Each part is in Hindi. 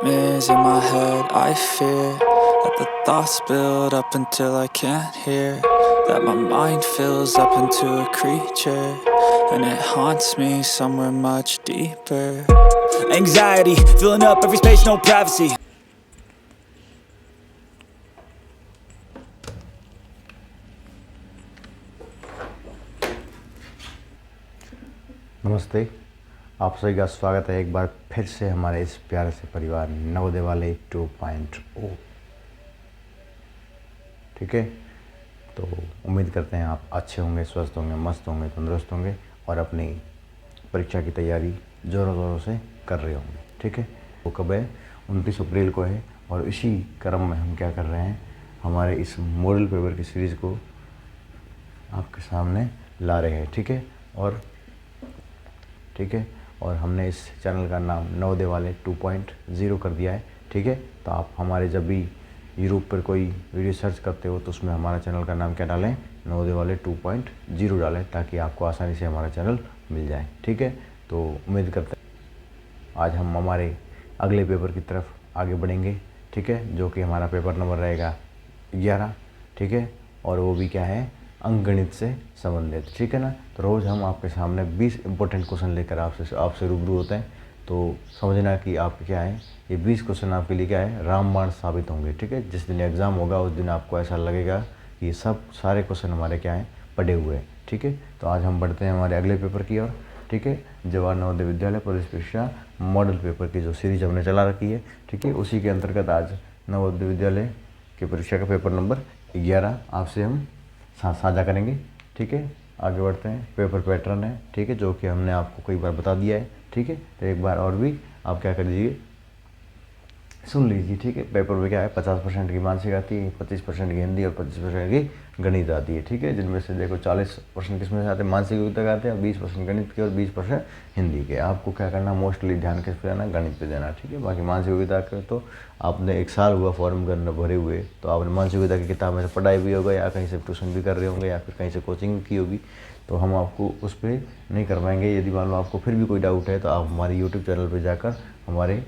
nightmares in my head, I fear that the thoughts build up until I can't hear, that my mind fills up into a creature, and it haunts me somewhere much deeper. Anxiety, filling up every space, no privacy. नमस्ते, आप सभी का स्वागत है एक बार फिर से हमारे इस प्यारे से परिवार नवोदय वाले 2.0। ठीक है, तो उम्मीद करते हैं आप अच्छे होंगे, स्वस्थ होंगे, मस्त होंगे, तंदुरुस्त होंगे और अपनी परीक्षा की तैयारी ज़ोरों ज़ोरों से कर रहे होंगे। ठीक है, वो कब है? 29 अप्रैल को है और इसी क्रम में हम क्या कर रहे हैं, हमारे इस मॉडल पेपर की सीरीज़ को आपके सामने ला रहे हैं। ठीक है, और हमने इस चैनल का नाम नवोदय वाले 2.0 कर दिया है। ठीक है, तो आप हमारे जब भी यूट्यूब पर कोई वीडियो सर्च करते हो तो उसमें हमारा चैनल का नाम क्या डालें, नवोदय वाले 2.0 डालें, ताकि आपको आसानी से हमारा चैनल मिल जाए। ठीक है, तो उम्मीद करते हैं आज हम हमारे अगले पेपर की तरफ आगे बढ़ेंगे। ठीक है, जो कि हमारा पेपर नंबर रहेगा 11। ठीक है, और वो भी क्या है, अंकगणित से संबंधित। ठीक है ना, तो रोज़ हम आपके सामने 20 इंपॉर्टेंट क्वेश्चन लेकर आपसे रूबरू होते हैं। तो समझना कि आप क्या है, ये 20 क्वेश्चन आपके लिए क्या है, रामबाण साबित होंगे। ठीक है, जिस दिन एग्ज़ाम होगा उस दिन आपको ऐसा लगेगा कि सारे क्वेश्चन हमारे क्या हैं, पढ़े हुए हैं। ठीक है, तो आज हम बढ़ते हैं हमारे अगले पेपर की ओर। ठीक है, जवाहर नवोदय विद्यालय प्रवेश परीक्षा मॉडल पेपर की जो सीरीज हमने चला रखी है, ठीक है, उसी के अंतर्गत आज नवोदय विद्यालय की परीक्षा का पेपर नंबर 11 आपसे हम साझा करेंगे। ठीक है, आगे बढ़ते हैं। पेपर पैटर्न है, ठीक है, जो कि हमने आपको कई बार बता दिया है। ठीक है, तो एक बार और भी आप क्या कर लीजिए, सुन लीजिए। ठीक है, पेपर में क्या है, 50% की मानसिक आती है, 25% की हिंदी और 25% की गणित आती है। ठीक है, जिनमें से देखो 40% किसमें से आते हैं, मानसिक योग्यता के आते हैं, 20% गणित के और 20% हिंदी के। आपको क्या करना, मोस्टली ध्यान किस पे देना, गणित पे देना। ठीक है, बाकी मानसिक योग्यता के तो आपने 1 साल हुआ फॉर्म करना भरे हुए, तो आपने मानसिक योग्यता की किताब में से पढ़ाई भी होगा, या कहीं से ट्यूशन भी कर रहे होंगे, या फिर कहीं से कोचिंग की होगी, तो हम आपको उस पर नहीं करवाएंगे। यदि मान लो आपको फिर भी कोई डाउट है तो आप हमारे यूट्यूब चैनल पर जाकर हमारे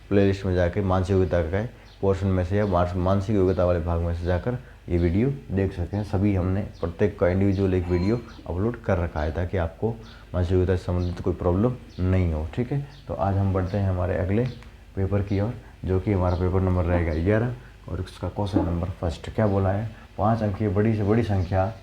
प्लेलिस्ट में जाके मानसिक योग्यता का पोर्शन में से या मानसिक योग्यता वाले भाग में से जाकर ये वीडियो देख सकते हैं। सभी हमने प्रत्येक का इंडिविजुअल एक वीडियो अपलोड कर रखा है, ताकि आपको मानसिक योग्यता से संबंधित कोई प्रॉब्लम नहीं हो। ठीक है, तो आज हम बढ़ते हैं हमारे अगले पेपर की ओर, जो कि हमारा पेपर नंबर रहेगा 11 और उसका क्वेश्चन नंबर फर्स्ट क्या बोला है, 5 अंक की बड़ी से बड़ी संख्या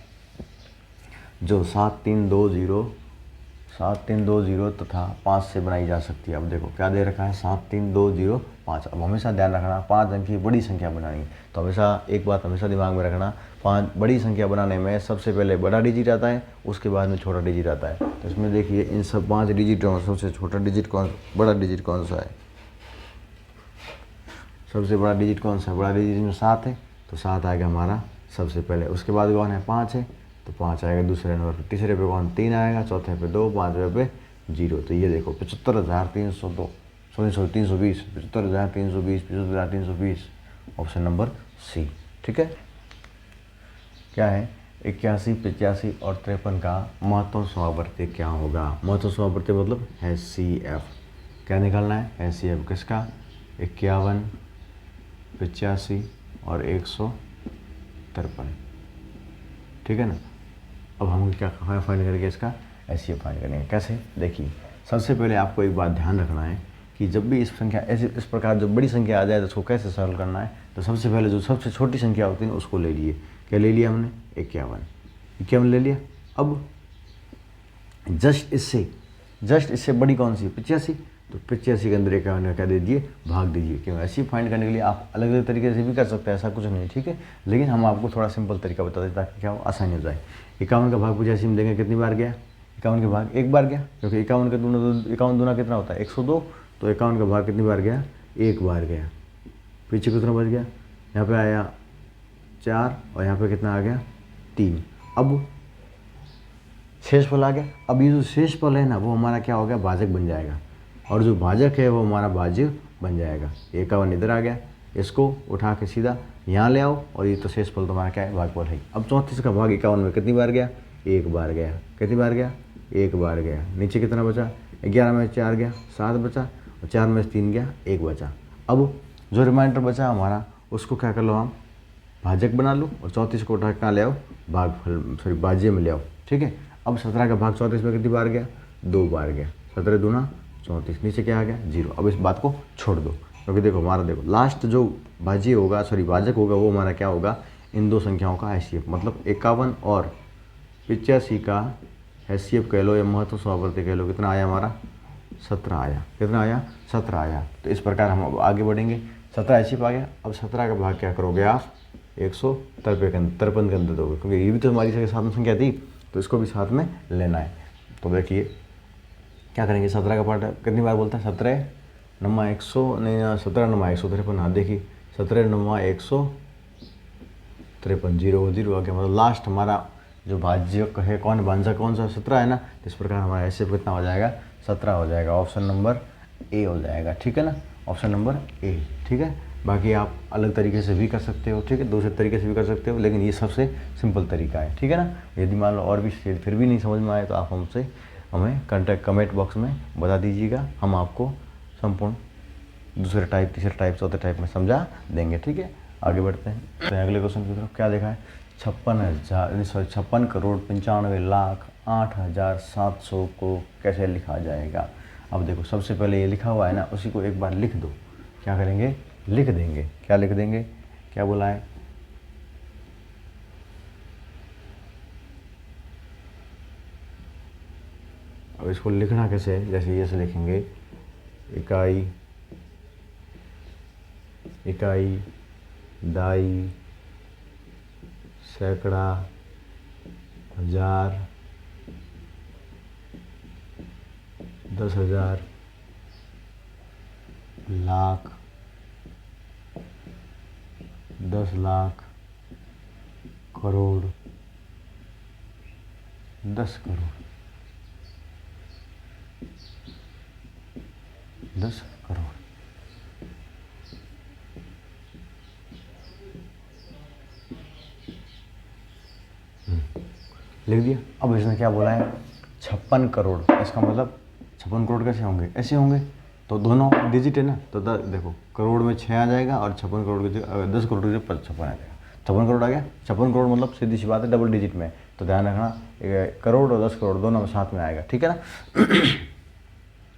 जो 7320 तथा 5 से बनाई जा सकती है। अब देखो क्या दे रखा है, 73205। अब हमेशा ध्यान रखना, 5 अंक की बड़ी संख्या बनानी है, तो हमेशा एक बात हमेशा दिमाग में रखना, 5 बड़ी संख्या बनाने में सबसे पहले बड़ा डिजिट आता है, उसके बाद में छोटा डिजिट आता है। तो इसमें देखिए इन सब 5 डिजिटों में सबसे छोटा डिजिट बड़ा डिजिट कौन सा है, सबसे बड़ा डिजिट कौन सा है, बड़ा डिजिट में 7 है, तो 7 आएगा हमारा सबसे पहले। उसके बाद कौन है, 5 है, तो 5 आएगा दूसरे नंबर पर। तीसरे पे कौन, 3 आएगा, चौथे पे 2, पाँचवें पे 0। तो ये देखो 75,302 320, 75,320, 75,320, ऑप्शन नंबर सी। ठीक है, क्या है, 81, 85 और 53 का महत्तम समावर्ती क्या होगा। महत्तम समावर्ती मतलब HCF। क्या निकालना है, HCF किसका, 51, 85 और 153। ठीक है ना, अब हम क्या फाइंड करेंगे, इसका HCF फाइंड करेंगे। कैसे, देखिए सबसे पहले आपको एक बात ध्यान रखना है कि जब भी इस संख्या इस प्रकार जब बड़ी संख्या आ जाए तो उसको कैसे सॉल्व करना है। तो सबसे पहले जो सबसे छोटी संख्या होती है ना उसको ले लिए। क्या ले लिया हमने, 51 ले लिया। अब जस्ट इससे बड़ी कौन सी, 85, तो 85 के अंदर 51 का क्या दे दीजिए, भाग दीजिए। क्यों, ऐसी फाइंड करने के लिए आप अलग अलग तरीके से भी कर सकते हैं, ऐसा कुछ नहीं है। ठीक है, लेकिन हम आपको थोड़ा सिंपल तरीका बता दें ताकि क्या हो, आसानी हो जाए। 51 का भाग 85 में देंगे, कितनी बार गया, 51 के भाग एक बार गया, क्योंकि 51 के दूना 51 दूना कितना होता है, 102, तो 51 का भाग कितनी बार गया, एक बार गया। पीछे कितना बच गया, यहाँ पे आया 4 और यहाँ पे कितना आ गया, 3। अब शेषफल आ गया। अब ये जो शेषफल है ना वो हमारा क्या हो गया, भाजक बन जाएगा, और जो भाजक है वो हमारा भाज्य बन जाएगा। 51 इधर आ गया, इसको उठा के सीधा यहाँ ले आओ, और ये तो शेषफल तुम्हारा क्या है, भागफल है। अब 34 का भाग 51 में कितनी बार गया, एक बार गया। कितनी बार गया, एक बार गया। नीचे कितना बचा, 11 में 4 गया, 7 बचा, और 4 में 3 गया, 1 बचा। अब जो रिमाइंडर बचा हमारा उसको क्या कर लो, हम भाजक बना लो और 34 को उठा कहाँ ले आओ, भाज्य में ले आओ। ठीक है, अब 17 का भाग 34 में कितनी बार गया, 2 बार गया। 17 दूना 34, नीचे क्या आ गया 0। अब इस बात को छोड़ दो, क्योंकि देखो हमारा देखो लास्ट जो भाज्य होगा भाजक होगा वो हमारा क्या होगा, इन दो संख्याओं का HCF, मतलब 51 और 85 का HCF कह लो या महत्व स्वावर्ती कह लो, कितना आया हमारा 17 आया। कितना आया, 17 आया। तो इस प्रकार हम अब आगे बढ़ेंगे। 17 HCF आ गया। अब 17 का भाग क्या करोगे आप, 153 के अंदर दोगे, क्योंकि ये भी तो हमारी साथ में संख्या थी, तो इसको भी साथ में लेना है। तो देखिए क्या करेंगे, 17 का पार्ट कितनी बार बोलता है, 17 नमा 100 नहीं 17 नमा 153। हाँ देखिए 17 नमा 153, 0 आ गया। मतलब लास्ट हमारा जो भाज्य है कौन, भांजा कौन सा, 17 है ना। इस प्रकार हमारा HCF कितना हो जाएगा, 17 हो जाएगा। ऑप्शन नंबर ए हो जाएगा। ठीक है ना, ऑप्शन नंबर ए। ठीक है, बाकी आप अलग तरीके से भी कर सकते हो। ठीक है, दूसरे तरीके से भी कर सकते हो, लेकिन ये सबसे सिंपल तरीका है। ठीक है ना, यदि मान लो और भी फिर भी नहीं समझ में आए तो आप हमें कमेंट बॉक्स में बता दीजिएगा, हम आपको संपूर्ण दूसरे टाइप, तीसरे टाइप, चौथे टाइप में समझा देंगे। ठीक है, आगे बढ़ते हैं। तो अगले क्वेश्चन की तरफ क्या देखा है, 56 करोड़ 95 लाख 8,700 को कैसे लिखा जाएगा। अब देखो सबसे पहले ये लिखा हुआ है ना, उसी को एक बार लिख दो। क्या करेंगे, लिख देंगे। क्या लिख देंगे, क्या बोला है, अब इसको लिखना कैसे है, जैसे ये से लिखेंगे, इकाई, दाई, सैकड़ा, हजार, 10,000, लाख, 10 लाख, करोड़, 10 करोड़, 10 करोड़। लिख दिया। अब इसने क्या बोला है, 56 करोड़। इसका मतलब 56 करोड़ कैसे होंगे, ऐसे होंगे, तो दोनों डिजिट है ना, तो देखो करोड़ में 6 आ जाएगा और 56 करोड़ की 10 करोड़ की 56 आ जाएगा। 56 करोड़ आ गया। 56 करोड़ मतलब सीधी सी बात है डबल डिजिट में, तो ध्यान रखना करोड़ और 10 करोड़ दोनों में साथ में आएगा। ठीक है ना।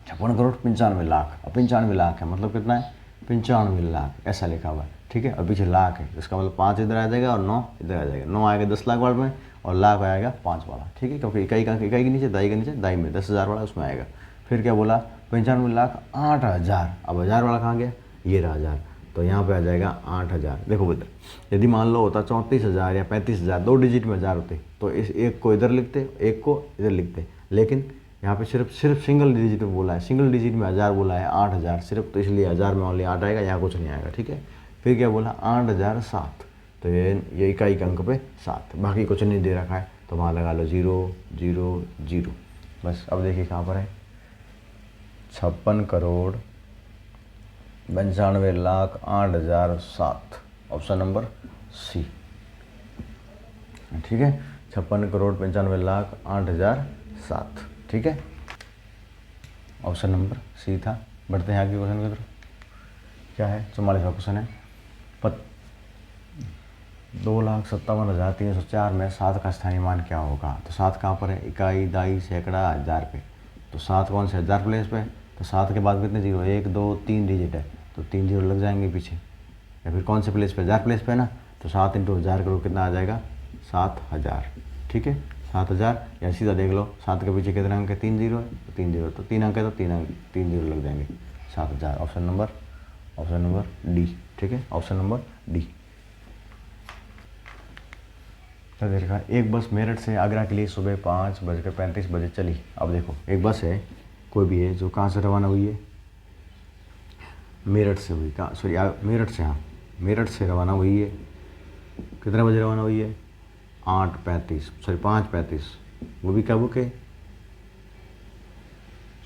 56 करोड़ 95 लाख, अब 95 लाख है मतलब कितना है, 95 लाख ऐसा लिखा हुआ है। ठीक है, और पीछे लाख है, इसका मतलब 5 इधर आ जाएगा और 9 इधर आ जाएगा। 9 आएगा 10 लाख वाले में और लाख आएगा 5 वाला। ठीक है, क्योंकि इकाई के नीचे, दाई के नीचे, दाई में 10,000 वाला उसमें आएगा। फिर क्या बोला, 95 लाख 8,000। अब 1000 वाला कहाँ गया, ये रहा 1000, तो यहाँ पे आ जाएगा 8,000। देखो बेटा, यदि मान लो होता 34,000 या 35,000, 2 डिजिट में 1000 होते, तो इस एक को इधर लिखते, एक को इधर लिखते, लेकिन यहाँ पे सिर्फ सिंगल डिजिट में बोला है, सिंगल डिजिट में 1000 बोला है, 8,000 सिर्फ, तो इसलिए 1000 में ओनली 8 आएगा, यहाँ कुछ नहीं आएगा। ठीक है, फिर क्या बोला, 8,007, तो ये इकाई के अंक पे 7, बाकी कुछ नहीं दे रखा है, तो वहाँ लगा लो 0 0 0। बस अब देखिए कहाँ पर है, 56 crore 95 lakh 8,007, option number C. ठीक है, 56 करोड़ 95 लाख 8,007। ठीक है, ऑप्शन नंबर सी था। बढ़ते हैं आगे क्वेश्चन की तरफ। क्या है, 44वां क्वेश्चन है, 2,57,304 में 7 का स्थानीय मान क्या होगा। तो 7 कहाँ पर है, इकाई, दाई, सैकड़ा, 1000 पे, तो 7 कौन से 1000 प्लेस पे, तो 7 के बाद कितने जीरो, 1 2 3 डिजिट है, तो 3 जीरो लग जाएंगे पीछे। या फिर कौन से प्लेस पे, 1000 प्लेस पे ना, तो 7 × 1000 करोड़ कितना आ जाएगा, 7,000। ठीक है, 7,000, या सीधा देख लो 7 के पीछे कितने अंक है, 3 जीरो है, तो 3 जीरो, तो 3 अंक है, तो 3 जीरो लग जाएंगे, 7,000। Option number D. ठीक है, ऑप्शन नंबर डी। तो देखा, एक बस मेरठ से आगरा के लिए सुबह 5:35 चली। अब देखो एक बस है, कोई भी है, जो कहाँ से रवाना हुई है, मेरठ से हुई, कहाँ, सॉरी मेरठ से, हाँ मेरठ से रवाना हुई है। कितने बजे रवाना हुई है, 5:35, वो भी कब के,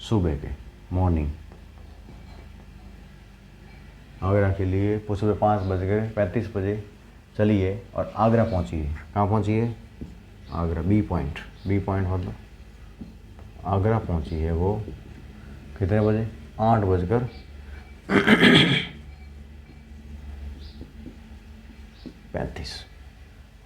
सुबह के, मॉर्निंग। आगरा के लिए सुबह 5:35 चली है और आगरा पहुंची है। कहाँ पहुंची है, आगरा, बी पॉइंट मतलब आगरा पहुंची है वो कितने बजे, 8:35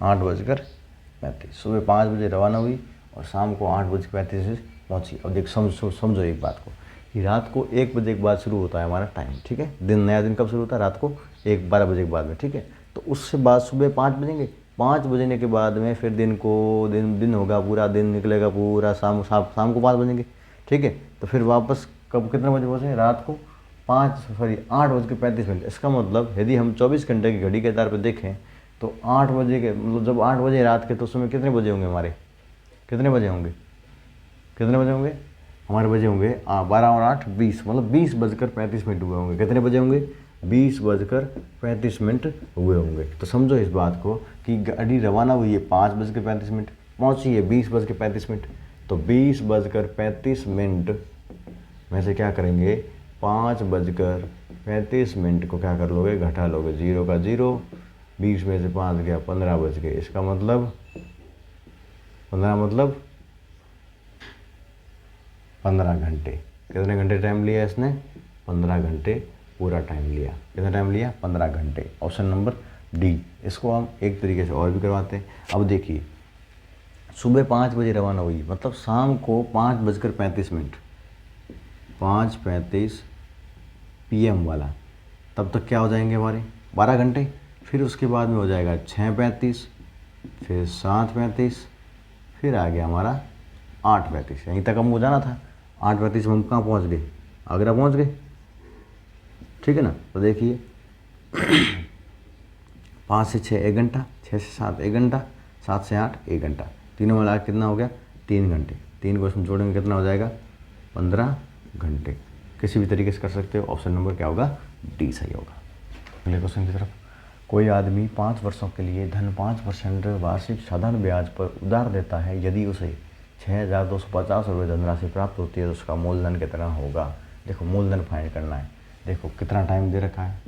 8:35। सुबह 5 बजे रवाना हुई और शाम को 8:35 बजे पहुँची। अब देख समझो एक बात को कि रात को 1 बजे के बाद शुरू होता है हमारा टाइम, ठीक है। नया दिन कब शुरू होता है? रात को 12 बजे के बाद में, ठीक है। तो उससे बाद सुबह 5 बजेंगे, 5 बजने के बाद में फिर दिन होगा, पूरा दिन निकलेगा, पूरा शाम को 5 बजेंगे, ठीक है। तो फिर वापस कब कितने बजे पहुँचेंगे? रात को 8:35। इसका मतलब यदि हम 24 घंटे की घड़ी के आधार पर देखें तो 8 बजे के मतलब जब 8 बजे रात के, तो उसमें कितने बजे होंगे हमारे? कितने बजे होंगे हमारे? बजे होंगे 12 और 8 20, मतलब 20:35 हुए होंगे। कितने बजे होंगे? 20:35 हुए होंगे। तो समझो इस बात को कि गाड़ी रवाना हुई है 5:35, पहुंची है 20:35। तो 20:35 में से क्या करेंगे? 5:35 को क्या कर लोगे? घटा लोगे, 0 का 0, 20 में से 5 गया, 15 बज गए। इसका मतलब 15 घंटे। कितने घंटे टाइम लिया इसने? 15 घंटे पूरा टाइम लिया। कितना टाइम लिया? 15 घंटे। Option number D. इसको हम एक तरीके से और भी करवाते हैं। अब देखिए, सुबह 5 बजे रवाना हुई, मतलब शाम को 5:35, 5:35 PM वाला, तब तक क्या हो जाएंगे हमारे? 12 घंटे। फिर उसके बाद में हो जाएगा 6:35, फिर 7:35, फिर आ गया हमारा 8:35। यहीं तक हमको जाना था। 8:35 में हम कहाँ पहुँच गए? आगरा पहुँच गए, ठीक है ना। तो देखिए 5 से 6 1 घंटा, 6 से 7 1 घंटा, 7 से 8 1 घंटा, तीनों मिला के कितना हो गया? 3 घंटे। 3 को इसमें जोड़ेंगे कितना हो जाएगा? 15 घंटे। किसी भी तरीके से कर सकते हो। ऑप्शन नंबर क्या होगा? डी सही होगा। अगले क्वेश्चन की तरफ। कोई आदमी 5 वर्षों के लिए धन 5% वार्षिक साधारण ब्याज पर उधार देता है। यदि उसे 6,250 रुपये धनराशि प्राप्त होती है तो उसका मूलधन कितना होगा? देखो, मूलधन फाइंड करना है। देखो कितना टाइम दे रखा है?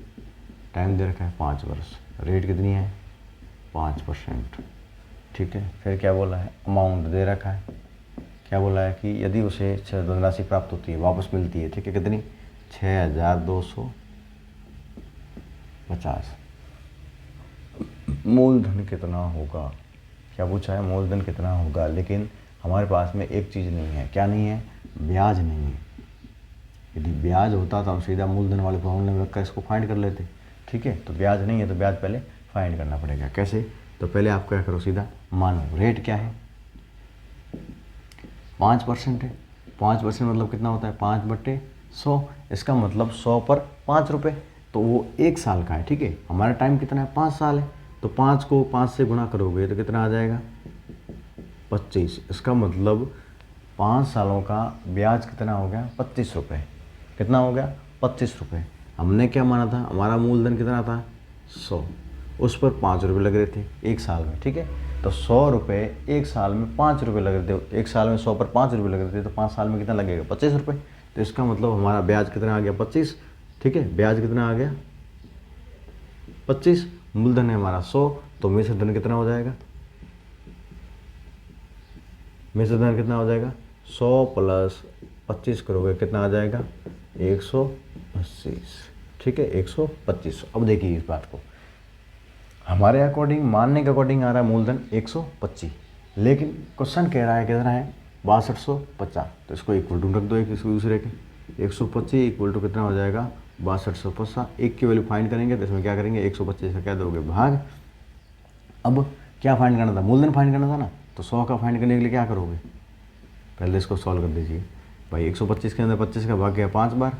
टाइम दे रखा है 5 वर्ष। रेट कितनी है? 5%, ठीक है। फिर क्या बोला है? अमाउंट दे रखा है। क्या बोला है कि यदि उसे धनराशि प्राप्त होती है, वापस मिलती है, ठीक है। कितनी? 6,250। मूलधन कितना होगा? क्या पूछा है? मूलधन कितना होगा। लेकिन हमारे पास में एक चीज़ नहीं है। क्या नहीं है? ब्याज नहीं है। यदि ब्याज होता तो हम सीधा मूलधन वाले फॉर्मूले में रखकर इसको फाइंड कर लेते, ठीक है। तो ब्याज नहीं है तो ब्याज पहले फाइंड करना पड़ेगा। कैसे? तो पहले आप क्या करो, सीधा मानो रेट क्या है? 5% है। 5% मतलब कितना होता है? 5/100। इसका मतलब 100 पर 5 रुपये, तो वो 1 साल का है, ठीक है। हमारा टाइम कितना है? 5 साल है। तो 5 को 5 से गुणा करोगे तो कितना आ जाएगा? 25। इसका मतलब 5 सालों का ब्याज कितना हो गया? 25 रुपये। कितना हो गया? 25 रुपये। हमने क्या माना था? हमारा मूलधन कितना था? 100। उस पर 5 रुपये लग रहे थे 1 साल में, ठीक है। तो 100 रुपये 1 साल में 5 रुपये लग रहे थे। 1 साल में 100 पर 5 रुपये लग रहे थे, तो 5 साल में कितना लगेगा? 25 रुपये। तो इसका मतलब हमारा ब्याज कितना आ गया? 25, ठीक है। ब्याज कितना आ गया? 25। मूलधन है हमारा 100, तो मिश्र धन कितना हो जाएगा? मिश्र धन कितना हो जाएगा? 100 + 25 करोगे कितना आ जाएगा? 125, ठीक है। 125। अब देखिए इस बात को, हमारे अकॉर्डिंग, मानने के अकॉर्डिंग आ रहा है मूलधन 125, लेकिन क्वेश्चन कह रहा है कितना है? 6250। तो इसको इक्वल टू रख दो एक दूसरे के। 125 इक्वल टू कितना हो जाएगा? 6250। एक की वैल्यू फाइंड करेंगे तो इसमें क्या करेंगे? 125 का क्या दोगे? भाग। अब क्या फाइंड करना था? मूलधन फाइंड करना था ना। तो 100 का फाइंड करने के लिए क्या करोगे? पहले इसको सॉल्व कर दीजिए भाई। 125 के अंदर 25 का भाग गया 5 बार,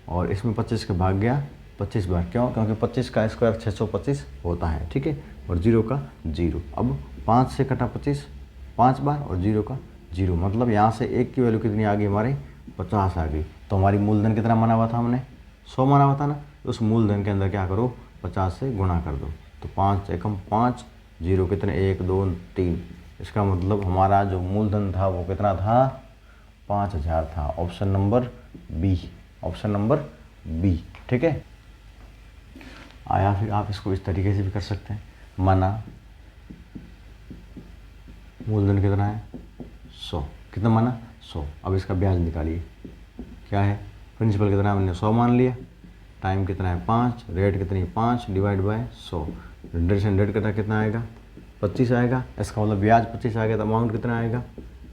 और इसमें 25 का भाग गया 25 बार। क्यों? क्योंकि 25 का स्क्वायर 625 होता है, ठीक है। और 0 का 0। अब 5 से कटा 25 5 बार, और 0 का 0, मतलब यहाँ से 1 की वैल्यू कितनी आ गई हमारी? 50 आ गई। तो हमारी मूलधन कितना माना हुआ था हमने? 100 माना हुआ था ना। उस मूलधन के अंदर क्या करो? 50 से गुणा कर दो। तो 5 एकम 5, 0 कितने? 1 2 3। इसका मतलब हमारा जो मूलधन था वो कितना था? 5000 था। Option number B. Option number B, ठीक है। आया? फिर आप इसको इस तरीके से भी कर सकते हैं। माना मूलधन कितना है? 100। कितना माना? 100। अब इसका ब्याज निकालिए। क्या है? प्रिंसिपल कितना है? हमने 100 मान लिया। टाइम कितना है? 5। रेट कितनी? 5 डिवाइड बाय 100। 100 से 100 कटा कितना आएगा? 25 आएगा। इसका मतलब ब्याज 25 आ गया तो अमाउंट कितना आएगा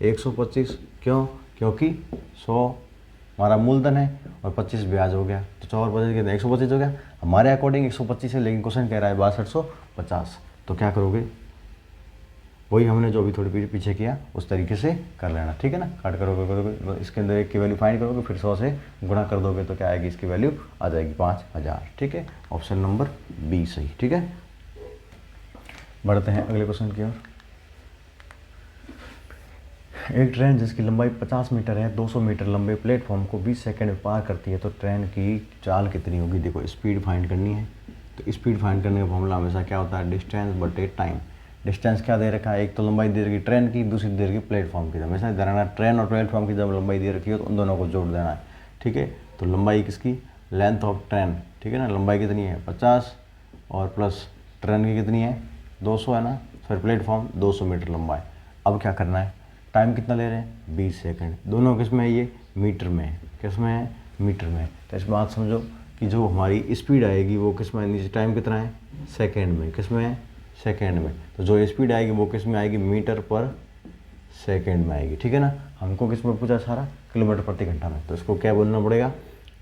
125। क्यों? क्योंकि 100 हमारा मूलधन है और 25 ब्याज हो गया, तो 100 और 25 कितना 125 हो गया। हमारे अकॉर्डिंग 125 है, लेकिन क्वेश्चन कह रहा है 6250। तो क्या करोगे, वही हमने जो अभी थोड़ी पीछे किया उस तरीके से कर लेना, ठीक है ना। काट करोगे इसके अंदर एक की वैल्यू फाइंड करोगे, फिर 100 से गुणा कर दोगे तो क्या आएगी, इसकी वैल्यू आ जाएगी 5000, ठीक है। ऑप्शन नंबर बी सही, ठीक है। बढ़ते हैं अगले क्वेश्चन की ओर। एक ट्रेन जिसकी लंबाई 50 मीटर है 200 मीटर लंबे प्लेटफॉर्म को 20 सेकंड में पार करती है, तो ट्रेन की चाल कितनी होगी। देखो स्पीड फाइंड करनी है, तो स्पीड फाइंड करने का फॉर्मूला हमेशा क्या होता है, डिस्टेंस बटे टाइम। डिस्टेंस क्या दे रखा है, एक तो लंबाई दे रखी ट्रेन की, दूसरी दे रखी प्लेटफॉर्म की। हमेशा ध्यान रखना ट्रेन और प्लेटफॉर्म की जब लंबाई दे रखी हो तो उन दोनों को जोड़ देना है, ठीक है। तो लंबाई किसकी, लेंथ ऑफ ट्रेन, ठीक है ना, लंबाई कितनी है 50 और प्लस ट्रेन की कितनी है 200 है ना, फिर प्लेटफॉर्म 200 मीटर लंबा है। अब क्या करना है, टाइम कितना ले रहे हैं 20 सेकंड। दोनों किस में है, ये मीटर में है, किस में है मीटर में। तो इस बात समझो कि जो हमारी स्पीड आएगी वो किस में, नीचे टाइम कितना है सेकंड में, किस में है सेकंड में। तो जो स्पीड आएगी वो किस में आएगी, मीटर पर सेकंड में आएगी, ठीक है ना। हमको किस में पूछा सारा, किलोमीटर प्रति घंटा में, तो इसको क्या बोलना पड़ेगा,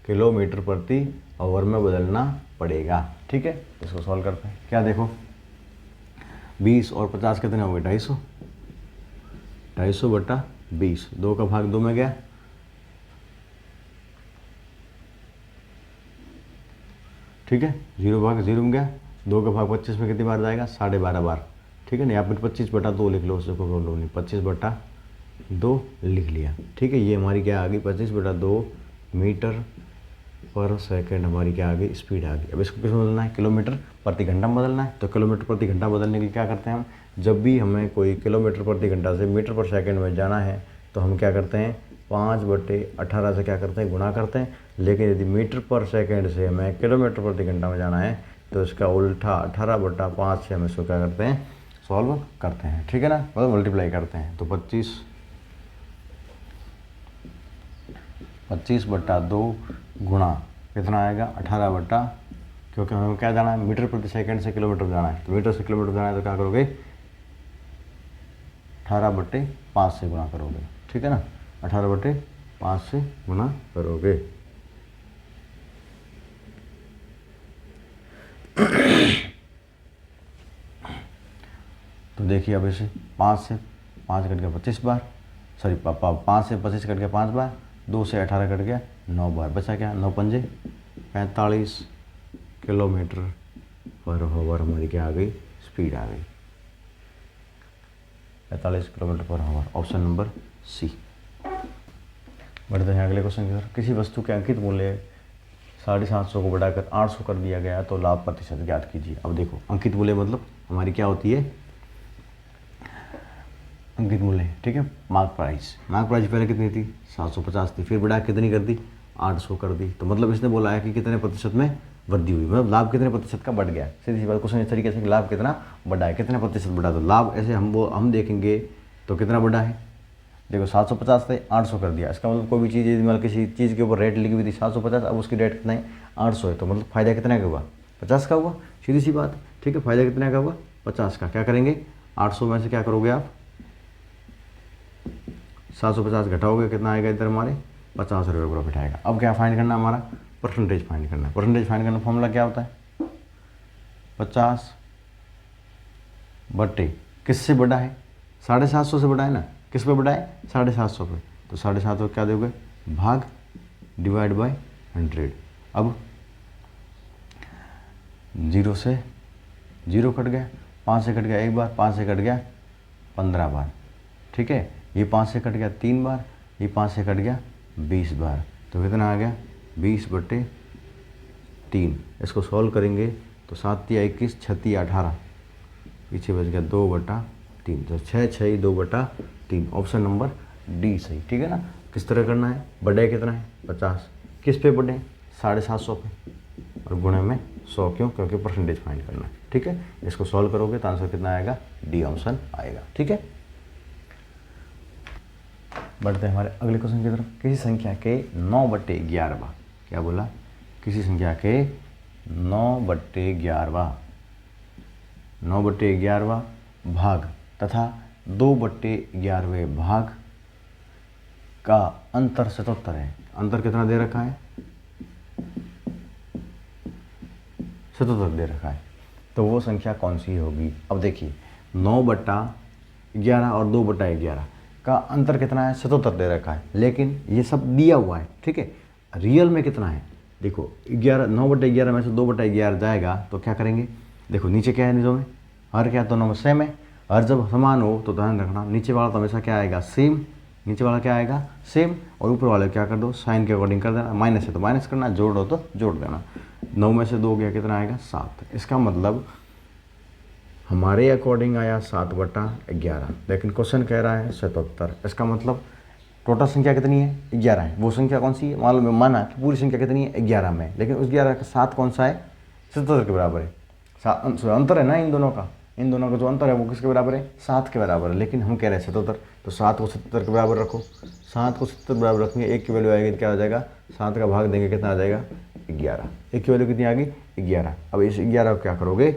किलोमीटर प्रति आवर में बदलना पड़ेगा, ठीक है। इसको सॉल्व करते हैं। क्या देखो 20 और 50 कितने हो गए 250, 250 बटा 20, 2 का भाग 2 में गया, ठीक है, 0 भाग 0 में गया, 2 का भाग 25 में कितनी बार जाएगा 12.5 बार, ठीक है ना। या फिर 25 बटा 2 लिख लो, उससे कोई प्रॉब्लम नहीं, 25 बटा 2 लिख लिया, ठीक है। ये हमारी क्या आ गई 25 बटा 2 मीटर पर सेकंड हमारी क्या आ गई, स्पीड आ गई। अब इसको किस में बदलना है, किलोमीटर प्रति घंटा में बदलना है। तो किलोमीटर प्रति घंटा बदलने के लिए क्या करते हैं हम, जब भी हमें कोई किलोमीटर प्रति घंटा से मीटर पर सेकंड में जाना है तो हम क्या करते हैं 5/18 से क्या करते हैं, गुणा करते हैं। लेकिन यदि मीटर पर सेकंड से हमें किलोमीटर प्रति घंटा में जाना है तो इसका उल्टा 18/5 से हम इसको क्या करते हैं, सॉल्व करते हैं, ठीक है ना, मतलब मल्टीप्लाई करते हैं। तो 25 बटा 2 गुणा कितना आएगा 18 बटा, क्योंकि हमें क्या जाना है मीटर प्रति सेकंड से किलोमीटर जाना है, तो मीटर से किलोमीटर जाना है तो क्या करोगे 18/5 से गुणा करोगे, ठीक है ना, 18/5 से गुणा करोगे। तो देखिए अब इसे 5 से 5 कट गया 25 बार, सॉरी 5 से 25 कट गया 5 बार, 2 से 18 कट गया 9 बार, बचा क्या 9 पंजे 45 किलोमीटर पर आवर हमारी क्या आ गई, स्पीड आ गई 45 kilometre per hour. Option number C. बढ़ते हैं अगले क्वेश्चन की तरफ। किसी वस्तु के अंकित मूल्य 750 को बढ़ाकर 800 कर दिया गया तो लाभ प्रतिशत ज्ञात कीजिए। अब देखो अंकित मूल्य मतलब हमारी क्या होती है, अंकित मूल्य, ठीक है। मार्क प्राइस पहले कितनी थी 750 थी, फिर बढ़ा कितनी कर दी 800 कर दी। तो मतलब इसने बोला है कि कितने प्रतिशत में वृद्धि हुई, मतलब लाभ कितने प्रतिशत का बढ़ गया। सीधी सी बात, क्वेश्चन इस तरीके से कि लाभ कितना बढ़ा है, कितने प्रतिशत बढ़ा। तो लाभ ऐसे हम देखेंगे तो कितना बढ़ा है, देखो 750 से 800 कर दिया। इसका मतलब कोई भी चीज़ मतलब किसी चीज़ के ऊपर रेट लिखी हुई थी 750, अब उसकी रेट कितना है 800 है, तो मतलब फ़ायदा कितना का हुआ 50 का हुआ। सीधी सी बात, ठीक है, फ़ायदा कितना का हुआ 50 का। क्या करेंगे 800 में से क्या करोगे आप 750 घटाओगे, कितना आएगा इधर हमारे 50 रुपये प्रॉफिट आएगा। अब क्या फाइंड करना हमारा, परसेंटेज फाइंड करना है। परसेंटेज फाइंड करना फॉर्मूला क्या होता है 50 बटे किससे बड़ा है 750 से बड़ा है ना, किस पे बड़ा है 750 पे, तो 750 क्या दोगे भाग डिवाइड बाय 100। अब 0 से 0 कट गया, 5 से कट गया 1 बार, 5 से कट गया 15 बार, ठीक है। ये 5 से कट गया 3 बार, ये 5 से कट गया 20 बार, तो कितना आ गया 20/3। इसको सॉल्व करेंगे तो 7 या 21 36 या 18, पीछे बच गया 2/3, तो 6 6 2/3। ऑप्शन नंबर डी सही, ठीक है ना। किस तरह करना है, बढ़े कितना है 50, किस पे बढ़े 750 पे, और गुणे में 100, क्यों, क्योंकि परसेंटेज फाइंड करना है, ठीक है। इसको सॉल्व करोगे तो आंसर कितना आएगा, डी ऑप्शन आएगा, ठीक है। बढ़ते हैं हमारे अगले क्वेश्चन की तरफ। किसी संख्या के 9/11, क्या बोला, किसी संख्या के 9/11 भाग तथा 2/11वें भाग का अंतर 77 है। अंतर कितना दे रखा है? 77 दे रखा है। तो वो संख्या कौन सी होगी? अब देखिए 9/11 और 2/11 का अंतर कितना है? 77 दे रखा है, लेकिन ये सब दिया हुआ है, ठीक है। रियल में कितना है? देखो 9/11 में से 2/11 जाएगा तो क्या करेंगे? देखो नीचे क्या है, निजों में हर क्या दोनों में सेम है। हर जब समान हो तो ध्यान रखना नीचे वाला तो हमेशा क्या आएगा? सेम। नीचे वाला क्या आएगा? सेम। और ऊपर वाले क्या कर दो? साइन के अकॉर्डिंग कर देना। माइनस है तो माइनस करना, जोड़ हो तो जोड़ देना। 9 में से 2 गया कितना आएगा? 7। इसका मतलब हमारे अकॉर्डिंग आया 7/11, लेकिन क्वेश्चन कह रहा है 77। इसका मतलब टोटल संख्या कितनी है? 11 है। वो संख्या कौन सी है? मालूम माना कि पूरी संख्या कितनी है? 11 में, लेकिन उस 11 का 7 कौन सा है? 77 के बराबर है। अंतर है ना इन दोनों का। इन दोनों का जो अंतर है वो किसके बराबर है? 7 के बराबर है। लेकिन हम कह रहे हैं 77, तो 7 को 77 के बराबर रखो। 7 को 77 के बराबर रखेंगे, 1 की वैल्यू आएगी तो क्या हो जाएगा? 7 का भाग देंगे, कितना आ जाएगा? 11। 1 की वैल्यू कितनी आ गई? 11। अब इस 11 को क्या करोगे?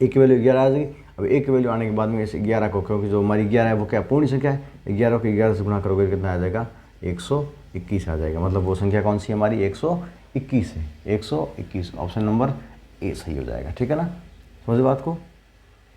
1 की वैल्यू 11 आ जाएगी। अब 1 की वैल्यू आने के बाद में इस 11 को, क्योंकि जो हमारी 11 है वो क्या पूर्ण संख्या है, 11 को 11 से गुणा करोगे कितना आ जाएगा? 121 आ जाएगा। मतलब वो संख्या कौन सी है हमारी? 121 है। 121 ऑप्शन नंबर ए सही हो जाएगा, ठीक है ना। समझ बात को?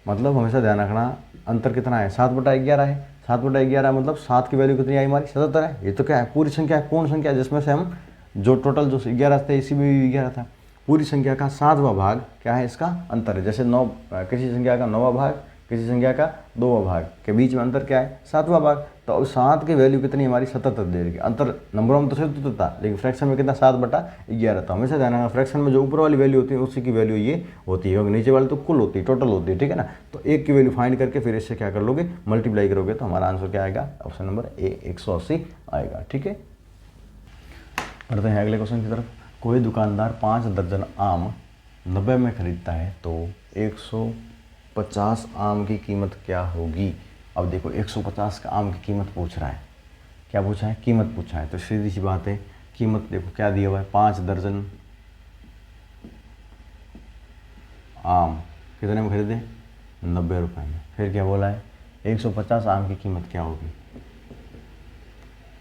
मतलब हमेशा ध्यान रखना अंतर कितना है? 7/11 है। 7/11 मतलब 7 की वैल्यू कितनी आई हमारी? 77 है। ये तो क्या है? पूरी संख्या है, पूर्ण संख्या, जिसमें से हम जो टोटल जो 11 थे इसी में भी 11 था। पूरी संख्या का 7वां भाग क्या है? इसका अंतर है। जैसे 9 किसी संख्या का 9वां भाग, किसी संख्या का 2वां भाग के बीच में अंतर क्या है? 7वां भाग। तो अब 7 की वैल्यू कितनी हमारी? 77 दे रही है। अंतर नंबरों में तो 77 था, लेकिन फ्रैक्शन में कितना? 7/11 था। हमेशा ध्यान रखना फ्रैक्शन में जो ऊपर वाली वैल्यू होती है उसी की वैल्यू ये होती है, क्योंकि नीचे वाली तो कुल होती है, टोटल होती है, ठीक है ना। तो 1 की वैल्यू फाइंड करके फिर इससे क्या कर लोगे? मल्टीप्लाई करोगे, तो हमारा आंसर क्या आएगा? ऑप्शन नंबर ए 180 आएगा, ठीक है। बढ़ते हैं अगले क्वेश्चन की तरफ। कोई दुकानदार 5 दर्जन आम 90 में खरीदता है तो 150 आम की कीमत क्या होगी? अब देखो 150 का आम की कीमत पूछ रहा है। क्या पूछा है? कीमत पूछा है। तो सीधी सी बात है, कीमत देखो क्या दिया हुआ है? 5 दर्जन आम कितने में खरीदे? 90 रुपये में। फिर क्या बोला है? 150 आम की कीमत क्या होगी?